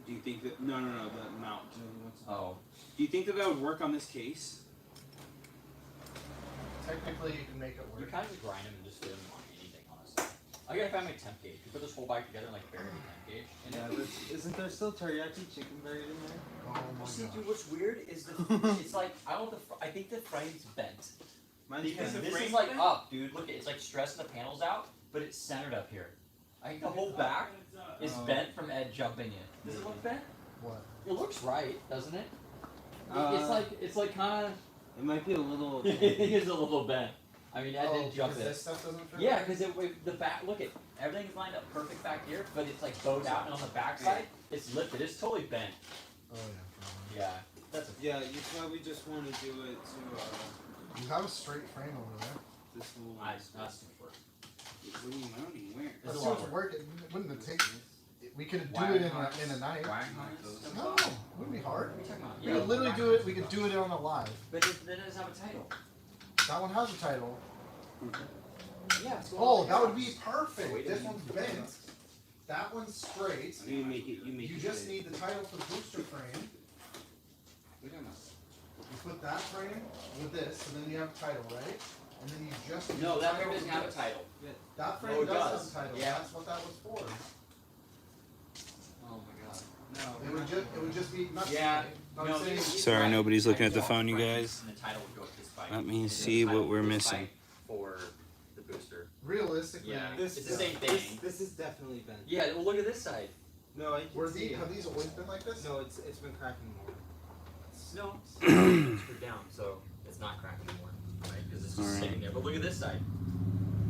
Do you think that? No, the mount. No, he wants to- Oh. Do you think that would work on this case? Technically, you can make it You work. kind of just grind them and just fit them on anything, honestly. I gotta find my temp gauge. You put this whole bike together and like bury the temp gauge. And Yeah, but isn't there still teriyaki chicken buried in there? Oh my see, god. dude, what's weird is it's like I don't. I think the frame's bent. Mine's Because bent. this is like up, dude. Look, it's like stressing the panels out, but it's centered up here. I think the whole back is Oh. bent from Ed jumping in. Does it look bent? What? It looks right, doesn't it? Uh, it's like kind of. It might be a little. It is a little bent. I mean, Ed Oh, didn't jump because it. this stuff doesn't fit? Yeah, because the back. Look at everything's lined up perfect back here, but it's like bowed out, and on the back side, it's lifted. It's totally bent. Oh yeah. probably. Yeah, that's a. Yeah, you probably just want to do it to You have a straight frame over there. this little. That's too short. What are you mounting? Where? There's That's a lot too of much work. It wouldn't it take. We could do Wiring it harness. in a night. Wiring harness? No, it wouldn't be hard. What are you talking about? We could literally do it. We could do it on a live. But it doesn't have a title. That one has a title. Yeah. It's Oh, that would be perfect. Wait a This minute. one's bent. That one's straight. You make it. You make You it. just need the title for the booster frame. What are you talking about? You put that frame with this, and then you have a title, right? And then you just use No, the that title frame doesn't for have a this. title. That frame No, it does does. have a title. Yeah. That's what that was for. Oh my god. No. It would just be not Yeah. saying- I'm No, saying he's Sorry, right. nobody's looking at the Like, phone, you frames, guys. And the title would go with this bike. Let me And see the title what we're would go with this missing. bike For the booster. realistically, Yeah. This, It's the same thing. This is definitely bent. Yeah, well look at this side. No, I were can see these, it. have these always been like this? No, it's been cracking more. No. It's screwed down, so it's not cracking anymore. Right? Because it's just Alright. sitting there. But look at this side.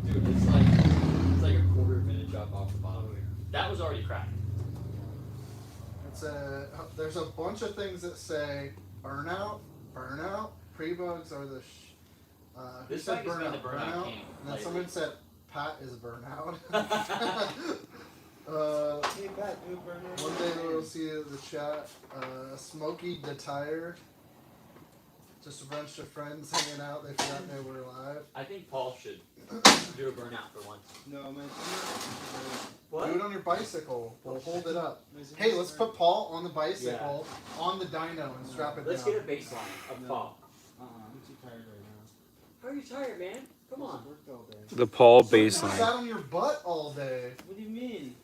Dude, it's like a quarter of an inch up off the bottom. That was already cracked. There's a bunch of things that say burnout, pre-bugs are the who This said bike is when the burnout, burnout came, and then lately. someone said Pat is burnout. Hey, Pat, do a burner. One day we'll see the chat. Smokey the Tire Just a bunch of friends hanging out. They forgot they were alive. I think Paul should do a burnout for once. No, my What? Do it on your bicycle. We'll hold it up. Hey, let's put Paul on the bicycle, on the dyno, and strap it Let's down. get a baseline of Paul. I'm too tired right now. How are you tired, man? Come on. I worked all day. The Paul You baseline. sat on your butt all day. What do you mean?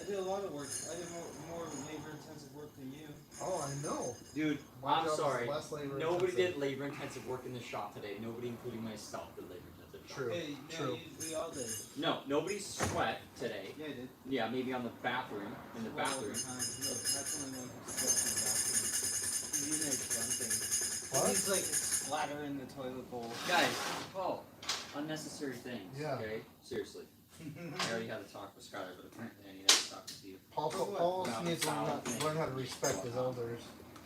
I did a lot of work. I did more labor-intensive work than you. Oh, I know. Dude, My I'm job is sorry. less labor Nobody intensive. did labor-intensive work in the shop today. Nobody, including myself, did labor-intensive. True. hey, True. we all did. No, nobody sweat today. Yeah, I did. Yeah, maybe on the bathroom. In the bathroom. No, that's only one who sweats in the bathroom. He's in there grunting. What? He's like splattering the toilet bowl. Guys, Paul, unnecessary things. Yeah. Okay? Seriously. I already had to talk with Skylar, but apparently I need to talk with you. Paul needs to learn how to respect his elders.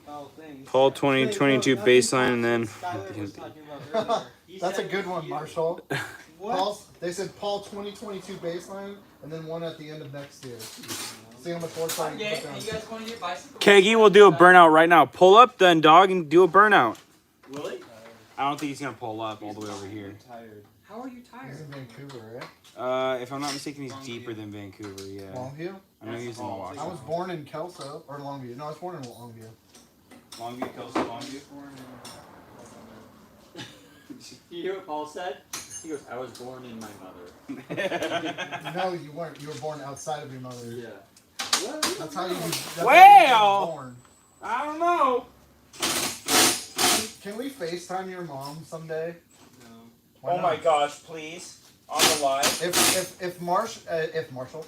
Oh, things. Paul 2022 baseline, and then. Skylar was talking about earlier. That's a good one, Marshall. What? They said Paul 2022 baseline, and then one at the end of next year. See how much more time you Okay, put down. you guys want to get bicycle? Keggy will do a burnout right now. Pull up then, dog, and do a burnout. Will he? I don't think he's gonna pull up all the way over here. I'm tired. How are you He's tired? in Vancouver, right? If I'm not mistaken, he's deeper than Vancouver. Yeah. Longview? I know he's in Milwaukee. I was born in Kelso, or Longview. No, I was born in Longview. Longview, Kelso, Longview. You hear what Paul said? He goes, I was born in my mother. No, you weren't. You were born outside of your mother. Yeah. That's how you. That's Well. how you were born. I don't know. Can we FaceTime your mom someday? No. Why Oh my not? gosh, please. On the live. If Marshall,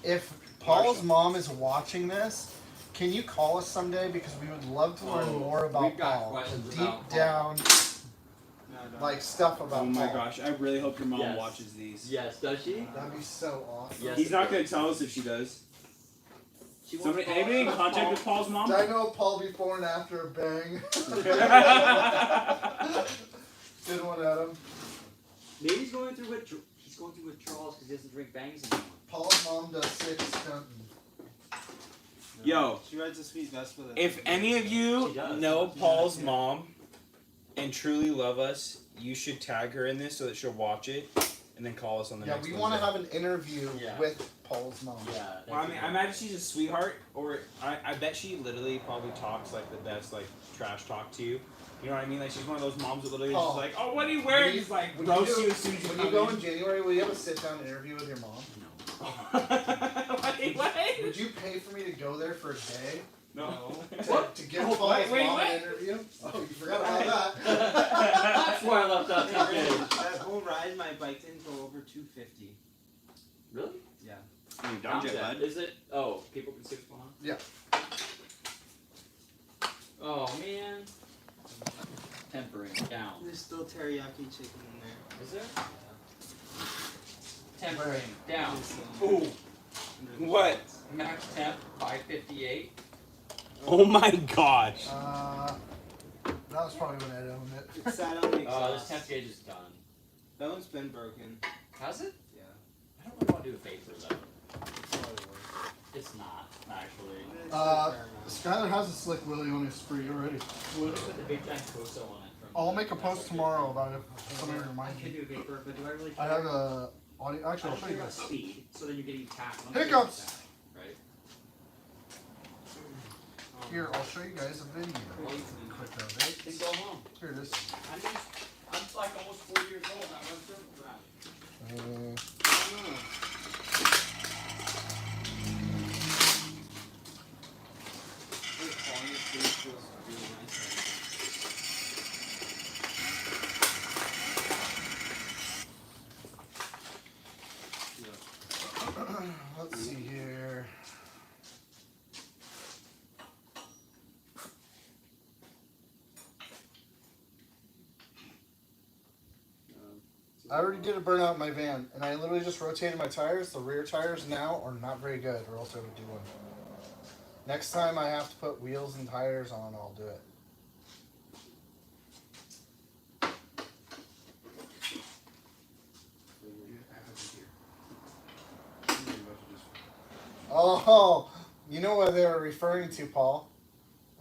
if Paul's mom is watching this, can you call us someday, because we would love to learn more about we've got Paul, questions deep about Paul. down, No, don't. like stuff about Oh my Paul. gosh, I really hope your mom Yes. watches these. Yes, does she? That'd be so awesome. Yes. He's not gonna tell us if she does. She wants Somebody, Paul. anybody in contact with Paul's mom? Did I know Paul before and after a bang? Good one, Adam. Maybe he's going through withdrawals because he doesn't drink bangs anymore. Paul's mom does 6 stunting. Yo, She rides a sweet Vespa. if any of you She does. know Paul's mom and truly love us, you should tag her in this so that she'll watch it and then call us on the Yeah, next we one. want to have an interview Yeah. with Paul's mom. Yeah. Well, I mean, I imagine she's a sweetheart, or I bet she literally probably talks like the best, like, trash talk to you. You know what I mean? Like, she's one of those moms that literally is just Paul, like, oh, what are you wearing? when you- Just like, when roast you you as soon as you When come you go in. in January, will you have a sit-down interview with your mom? Wait, what? Would you pay for me to go there for a day? No. To give Oh, Paul's wait, mom what? an interview? Oh, you forgot about that. That's why I left out the video. That whole ride my bike didn't go over 250. Really? Yeah. Don't get bud. Is it? Oh, people can 6 100? Yeah. Oh, man. Tempering down. There's still teriyaki chicken in there. Is there? Tempering down. Ooh. Ooh. What? Max temp 558. Oh my gosh. That was probably when Ed owned it. It sat on the This exhaust. temp gauge is done. That one's been broken. Has it? Yeah. I don't really want to do a vapor though. It's probably worse. It's not, actually. Skylar has a slick willy on his spree already. We'll just put the big giant Coso on it. I'll make a post tomorrow about it. If somebody I reminds can me. do a vapor, but do I really I care? have a audio. Actually, I'll show you about guys. speed, so then you're getting tapped. Hiccups! Right? Here, I'll show you guys a video. Quick of Then it. go home. Here it is. I'm like almost 4 years old. I run circle around. Let's see here. I already did a burnout in my van, and I literally just rotated my tires. The rear tires now are not very good, or else I would do one. Next time I have to put wheels and tires on, I'll do it. Oh, you know what they were referring to, Paul?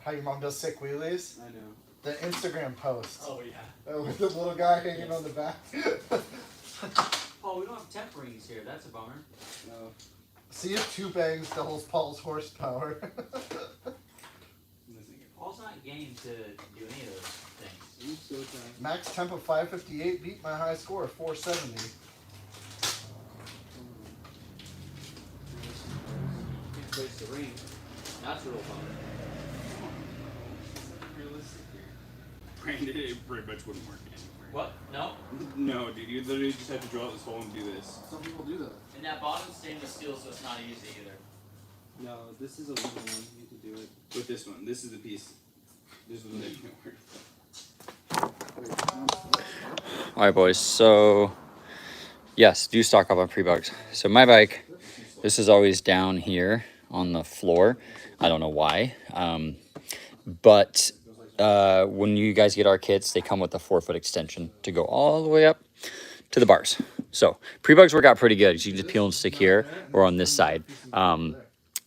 How your mom does sick wheelies? I know. The Instagram post. Oh yeah. With the little guy hanging on the back. Oh, we don't have temp rings here. That's a bummer. No. See if 2 bangs doubles Paul's horsepower. Paul's not game to do any of those things. I'm so tired. Max temp of 558 beat my high score of 470. Can't place the ring. That's a real bummer. Realistic here. Brandon, it pretty much wouldn't work anywhere. What? No? No, dude, you literally just have to drill out this hole and do this. Some people do that. And that bottom's stainless steel, so it's not easy either. No, this is a little one. You can do it. With this one, this is the piece. This is the one that can't work. Alright boys, so yes, do stock up on pre-bugs. So my bike, this is always down here on the floor. I don't know why. But when you guys get our kits, they come with a 4-foot extension to go all the way up to the bars. So pre-bugs work out pretty good. You can just peel and stick here or on this side.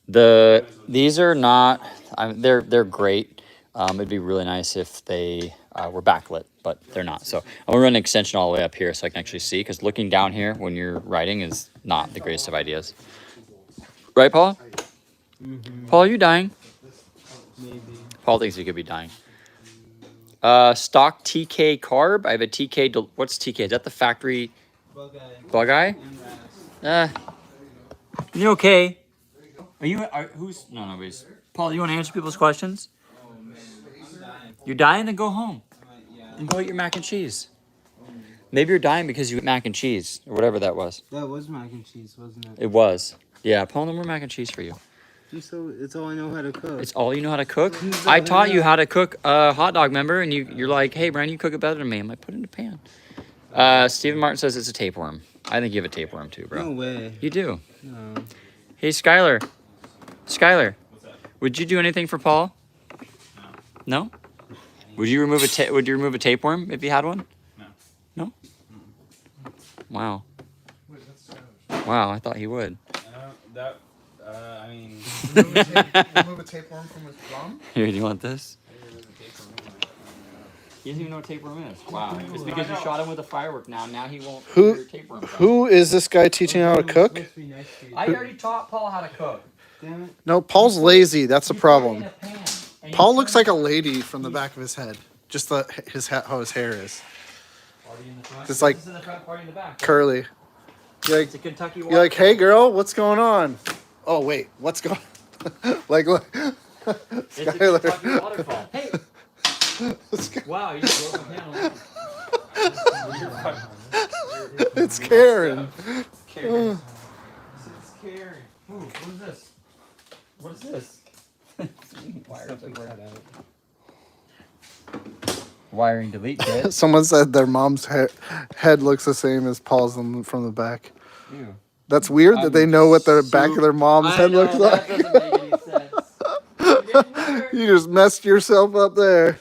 These are not, they're great. It'd be really nice if they were backlit, but they're not. So I'm gonna run an extension all the way up here so I can actually see, because looking down here when you're riding is not the greatest of ideas. Right, Paul? Mm-hmm. Paul, are you dying? Maybe. Paul thinks he could be dying. Stock TK carb. I have a TK. What's TK? Is that the factory Bug eye. bug eye? And rats. You okay? Are you? Who's? No, nobody's. Paul, you want to answer people's questions? Oh man, I'm dying. You're dying, then go home Yeah. and go eat your mac and cheese. Maybe you're dying because you ate mac and cheese or whatever that was. That was mac and cheese, wasn't it? It was. Yeah, Paul, no more mac and cheese for you. It's all I know how to cook. It's all you know how to cook. I taught you how to cook a hot dog, remember? And you're like, hey, Brian, you cook it better than me. I'm like, put it in a pan. Stephen Martin says it's a tapeworm. I think you have a tapeworm too, bro. No way. You do. No. Hey, Skylar. Skylar, What's that? would you do anything for Paul? No. Would you remove a tapeworm if you had one? No. No. Wow. Wow, I thought he would. I mean, Remove a tapeworm from his thumb? Here, do you want this? He doesn't even know what tapeworm is. Wow. It's because you shot him with a firework now. Now he won't Who- figure tapeworm out. Who is this guy teaching how to cook? Supposed to be next to you. I already taught Paul how to cook. Damn it. No, Paul's lazy. That's the You put it in problem. a pan, and you Paul turn looks it like a lady from the back of his head. Just how his hair is. party in the front. It's like This is in the front, party in the back. curly. You're like, It's a Kentucky you're like, hey girl, what's going on? Oh wait, what's going? Like, look, It's a Kentucky Skylar. waterfall. Hey! Wow, you just broke my panel. It's Karen. It's Karen. Ooh, what is this? What is this? Wiring delete kit. Someone said their mom's head looks the same as Paul's from the back. Ew. That's weird that they know what the back of their mom's head looks like. That doesn't make any sense. You're getting weird. You just messed yourself up there.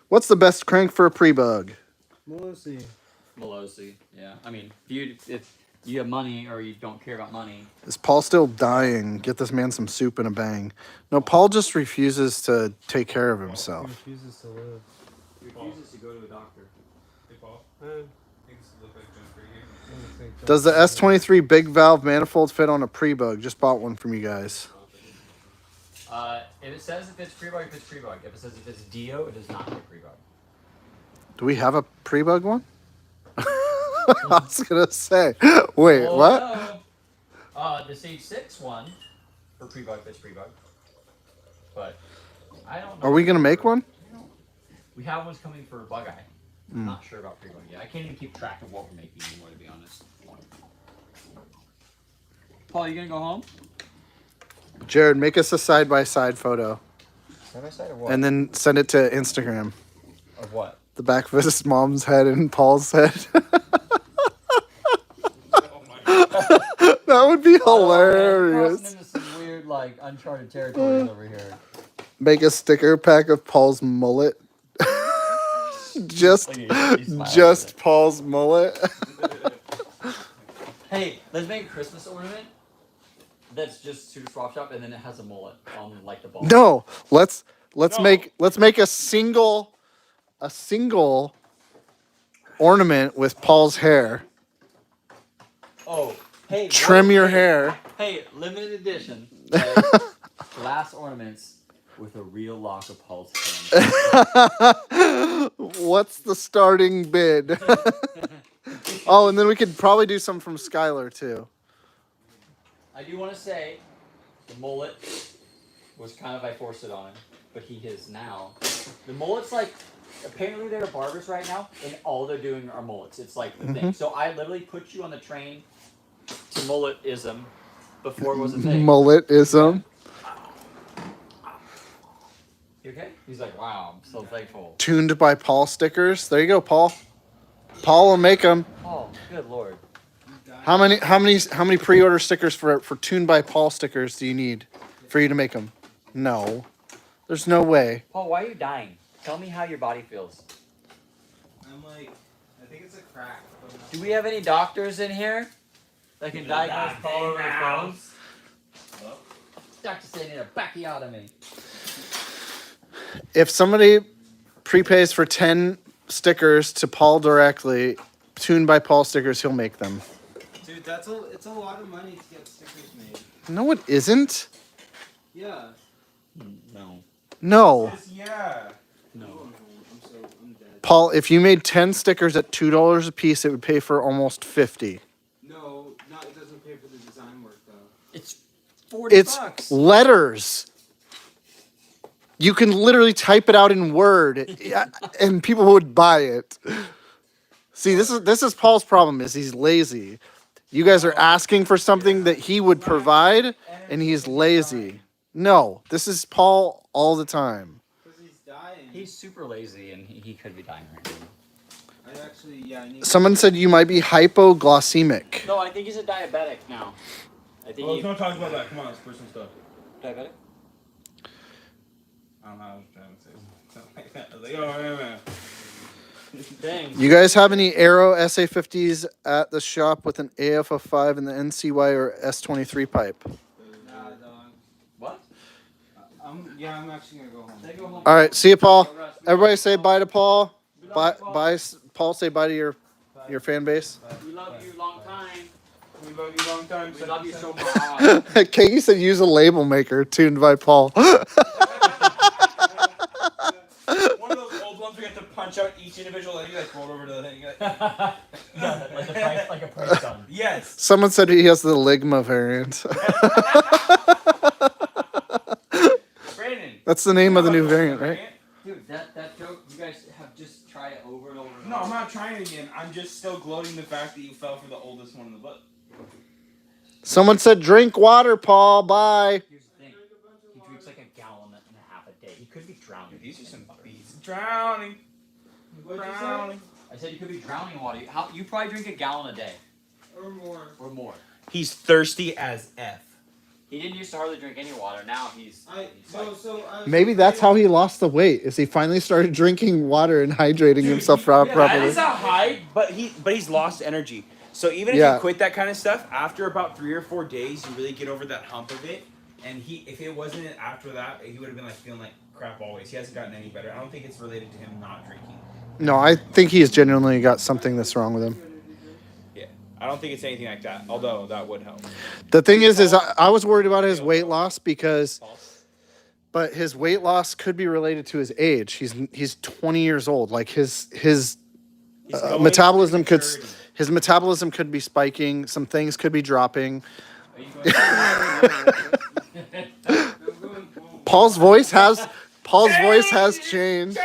What's the best crank for a pre-bug? Melossi. Melosi, yeah. I mean, if you have money or you don't care about money. Is Paul still dying? Get this man some soup and a bang. No, Paul just refuses to take care of himself. Refuses to live. He refuses to go to a doctor. hey Paul, Man, things look like junk right here. I'm gonna take Does the S23 big valve manifold fit on a pre-bug? Just bought one from you guys. If it says if it's pre-bug, if it's pre-bug. If it says if it's Dio, it does not fit pre-bug. Do we have a pre-bug one? I was gonna say. Wait, what? No. The Stage 6 one for pre-bug fits pre-bug. But I don't know. Are we gonna make one? We have ones coming for bug eye. I'm not sure about pre-bug yet. I can't even keep track of what we're making anymore, to be honest. Paul, you gonna go home? Jared, make us a side-by-side photo Side by side or what? and then send it to Instagram. Of what? The back of his mom's head and Paul's head. That would be hilarious. Crossing into some weird, like, uncharted territories over here. Make a sticker pack of Paul's mullet. just Look at you, he's smiling just at it. Paul's mullet. Hey, let's make a Christmas ornament that's just Scooterswapshop, and then it has a mullet on, like, the ball. No, let's Let's No. make a single ornament with Paul's hair. Oh, hey. Trim your hair. Hey, limited edition. Okay? Glass ornaments with a real lock of Paul's hair. What's the starting bid? Oh, and then we could probably do some from Skylar too. I do want to say the mullet was kind of, I forced it on him, but he is now. The mullet's like, apparently there are barbers right now, and all they're doing are mullets. It's like the thing. So I literally put you on the train to mulletism before it was a thing. Mulletism. You okay? He's like, wow, I'm so thankful. Tuned by Paul stickers. There you go, Paul. Paul will make them. Oh, good lord. How many pre-order stickers for Tuned by Paul stickers do you need for you to make them? No. There's no way. Paul, why are you dying? Tell me how your body feels. I'm like, I think it's a crack. But not- Do we have any doctors in here that can diagnose Paul over the phone? Hello? Dr. saying in a backiotomy. If somebody prepays for 10 stickers to Paul directly, Tuned by Paul stickers, he'll make them. Dude, it's a lot of money to get stickers made. No, it isn't. Yeah. No. No. Yeah. No. I'm dead. Paul, if you made 10 stickers at $2 a piece, it would pay for almost 50. No, it doesn't pay for the design work though. It's 40 It's bucks. letters. You can literally type it out in Word, and people would buy it. See, this is Paul's problem. Is he's lazy. You guys are asking for something that he would provide, and he's lazy. No, this is Paul all the time. Because he's dying. He's super lazy and he could be dying right now. I need. Someone said you might be hypoglycemic. No, I think he's a diabetic now. I think Well, he's let's not talk about that. Come on, it's personal stuff. diabetic. I don't know. I was trying to say something like that. I was like, oh, wait a minute. Dang. You guys have any Aero SA50s at the shop with an AF05 and the NCY or S23 pipe? Nah, dog. What? I'm actually gonna go home. They go home. All right, see you, Paul. Russ, we Everybody love say you, bye to Paul. We love Bye, you, Paul. bye, Paul. Say bye to your fan base. We love you long time. We love you long time. We love you so much. Katie said use a label maker tuned by Paul. One of those old ones we have to punch out each individual and you like roll over to the thing. Like, like a price gun. yes. Someone said he has the Ligma variant. Brandon. That's the name of the new variant, right? Dude, that joke, you guys have just tried it over and over and No, over. I'm not trying it again. I'm just still gloating the fact that you fell for the oldest one in the book. Someone said drink water, Paul. Bye. Here's the thing. He drinks like a gallon and a half a day. He could be drowning. These are some beats. Drowning. What'd you say? Drowning. I said you could be drowning in water. You probably drink a gallon a day Or more. or more. He's thirsty as F. He didn't used to hardly drink any water. Now he's like, Maybe that's how he lost the weight. Is he finally started drinking water and hydrating himself properly? That is a high, but he's lost energy. So even if Yeah. you quit that kind of stuff, after about 3 or 4 days, you really get over that hump of it. And if it wasn't after that, he would have been like feeling like crap always. He hasn't gotten any better. I don't think it's related to him not drinking. No, I think he's genuinely got something that's wrong with him. Yeah, I don't think it's anything like that. Although that would help. The thing is I was worried about his weight loss but his weight loss could be related to his age. He's 20 years old. Like his metabolism could be spiking. Some things could be dropping. are you going Paul's voice has changed.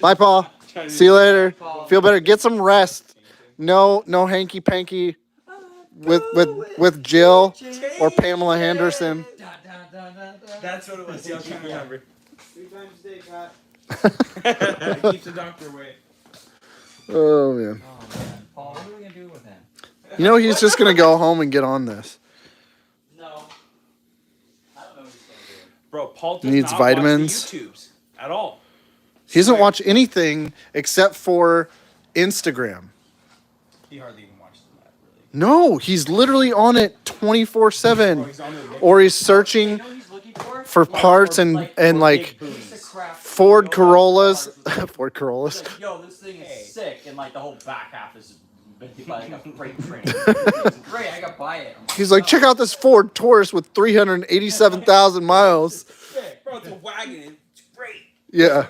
Bye, Paul. See you later. Feel better. Get some rest. No hanky panky with Jill or Pamela Henderson. That's what it was. I was trying to remember. 3 times a day, Pat. Keeps the doctor away. Oh man. Oh man, Paul, what are we gonna do with him? You know he's just gonna go home and get on this. No. I don't know what he's gonna do. Bro, Paul does Needs not vitamins. watch the YouTubes at all. He doesn't watch anything except for Instagram. He hardly even watches that, really. No, he's literally on it 24/7. He's on the Or he's searching. I know he's looking for parts and like Ford Corollas. Ford It's Corollas. like, yo, this thing is sick, and like the whole back half is like a freight train. It's great, I gotta buy it. He's like, check out this Ford Taurus with 387,000 miles. Sick, bro. It's a wagon. It's great. Yeah,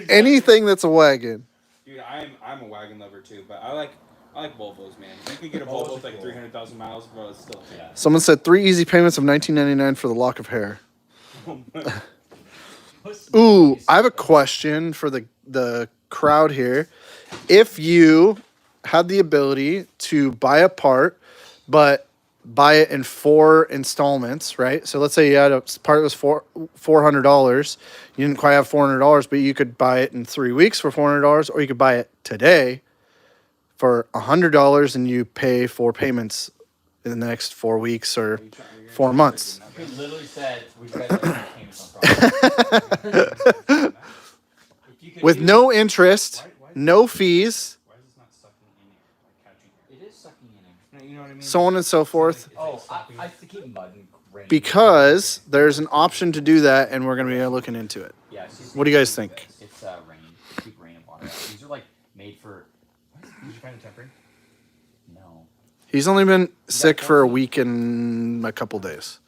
anything that's a wagon. Dude, I'm a wagon lover too, but I like Volvos, man. You can get a Volvo with like 300,000 miles, bro. It's still Someone said 3 easy payments of $19.99 for the lock of hair. Ooh, I have a question for the crowd here. If you had the ability to buy a part, but buy it in 4 installments, right? So let's say you had a part that was $400. You didn't quite have $400, but you could buy it in 3 weeks for $400, or you could buy it today for $100 and you pay 4 payments in the next 4 weeks or 4 months. You literally said we read payments on property. With no interest, no fees, Why is this not sucking in here? Like catching here? It is sucking in him. You know what I mean? so on and so forth. Oh, I have to keep mud and rain. Because there's an option to do that, and we're going to be looking into it. Yeah, it's just, What do you guys think? It's rain. Keep rain and water out. These are like made for. Did you find a temporary? No. He's only been sick for a week and a couple days.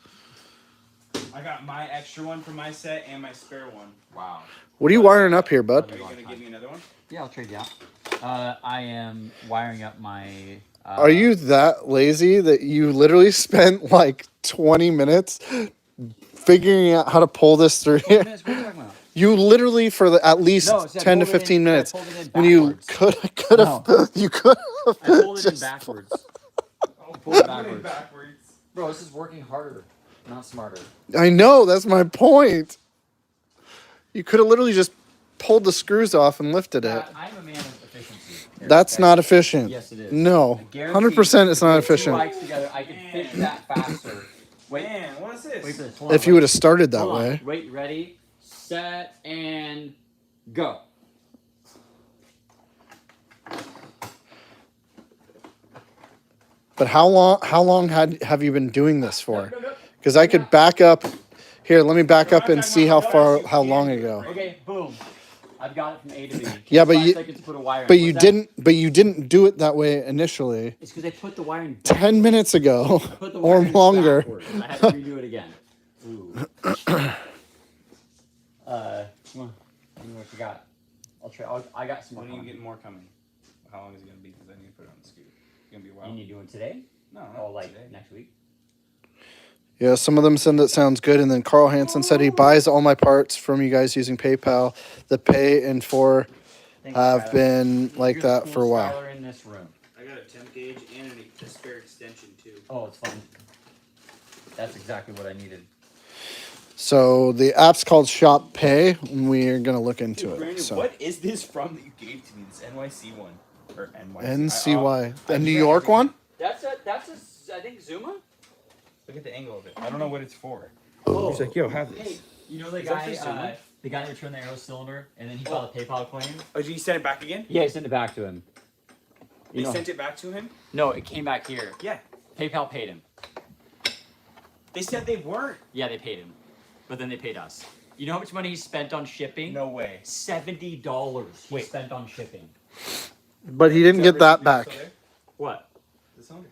I got my extra one for my set and my spare one. Wow. What are you wiring up here, bud? Are you gonna give me another one? Yeah, I'll trade you out. I am wiring up my. Are you that lazy that you literally spent like 20 minutes figuring out how to pull this through here? Minutes, what are you talking about? You literally for at least No, see, I 10 to pulled it 15 in- I minutes pulled it in when you backwards. could have you could have I pulled it in just- backwards. Oh, Pull it backwards. backwards. Bro, this is working harder, not smarter. I know, that's my point. You could have literally just pulled the screws off and lifted it. I'm a man of efficiency. That's not efficient. Yes, it is. No, I guarantee 100% it's not if we put two efficient. bikes together, I can fish that faster. Wait, Man, what is this? wait for this. Hold on, If you wait. would have started that Hold on. way. Wait, ready, set, and go. But how long have you been doing this for? Because I could back up. Here, let me back up and see how long ago. Okay, boom. I've got it from A to B. Yeah, but 5 you- seconds to put a wire in. But What's you that? didn't do it that way initially. It's because I put the wire in. 10 minutes ago I put the or wire in longer. backwards. I had to redo it again. Ooh. Come on. What you got? I'll try. I got some more. When are you coming. getting more coming? How long is it gonna be? Because I need to put it on the scooter. It's gonna be a while. You need doing today? No, not Oh, like today. next week? Yeah, some of them said that sounds good, and then Carl Hansen said he buys all my parts from you guys using PayPal. The pay and for Thanks, have Tyler. been like You're the that for a coolest while. Tyler in this room. I got a temp gauge and a spare extension too. Oh, it's fun. That's exactly what I needed. So the app's called Shop Pay, and we're gonna look into Dude, it. Brandon, So what is this from that you gave to me? This NYC one or NYC? NCY, the I New bet York everything- one. That's I think Zuma. Look at the angle of it. I don't know what it's for. Oh, He's like, yo, have hey, this. you know the Is that guy, for Zuma? the guy that returned the arrow cylinder, and then he filed a PayPal claim. Oh, did you send it back again? Yeah, he sent it back to him. They sent it back to him? No, it came back here. Yeah. PayPal paid him. They said they weren't. Yeah, they paid him, but then they paid us. You know how much money he spent on shipping? No way. $70 he Wait. spent on shipping. But he didn't get that back. What? The cylinder.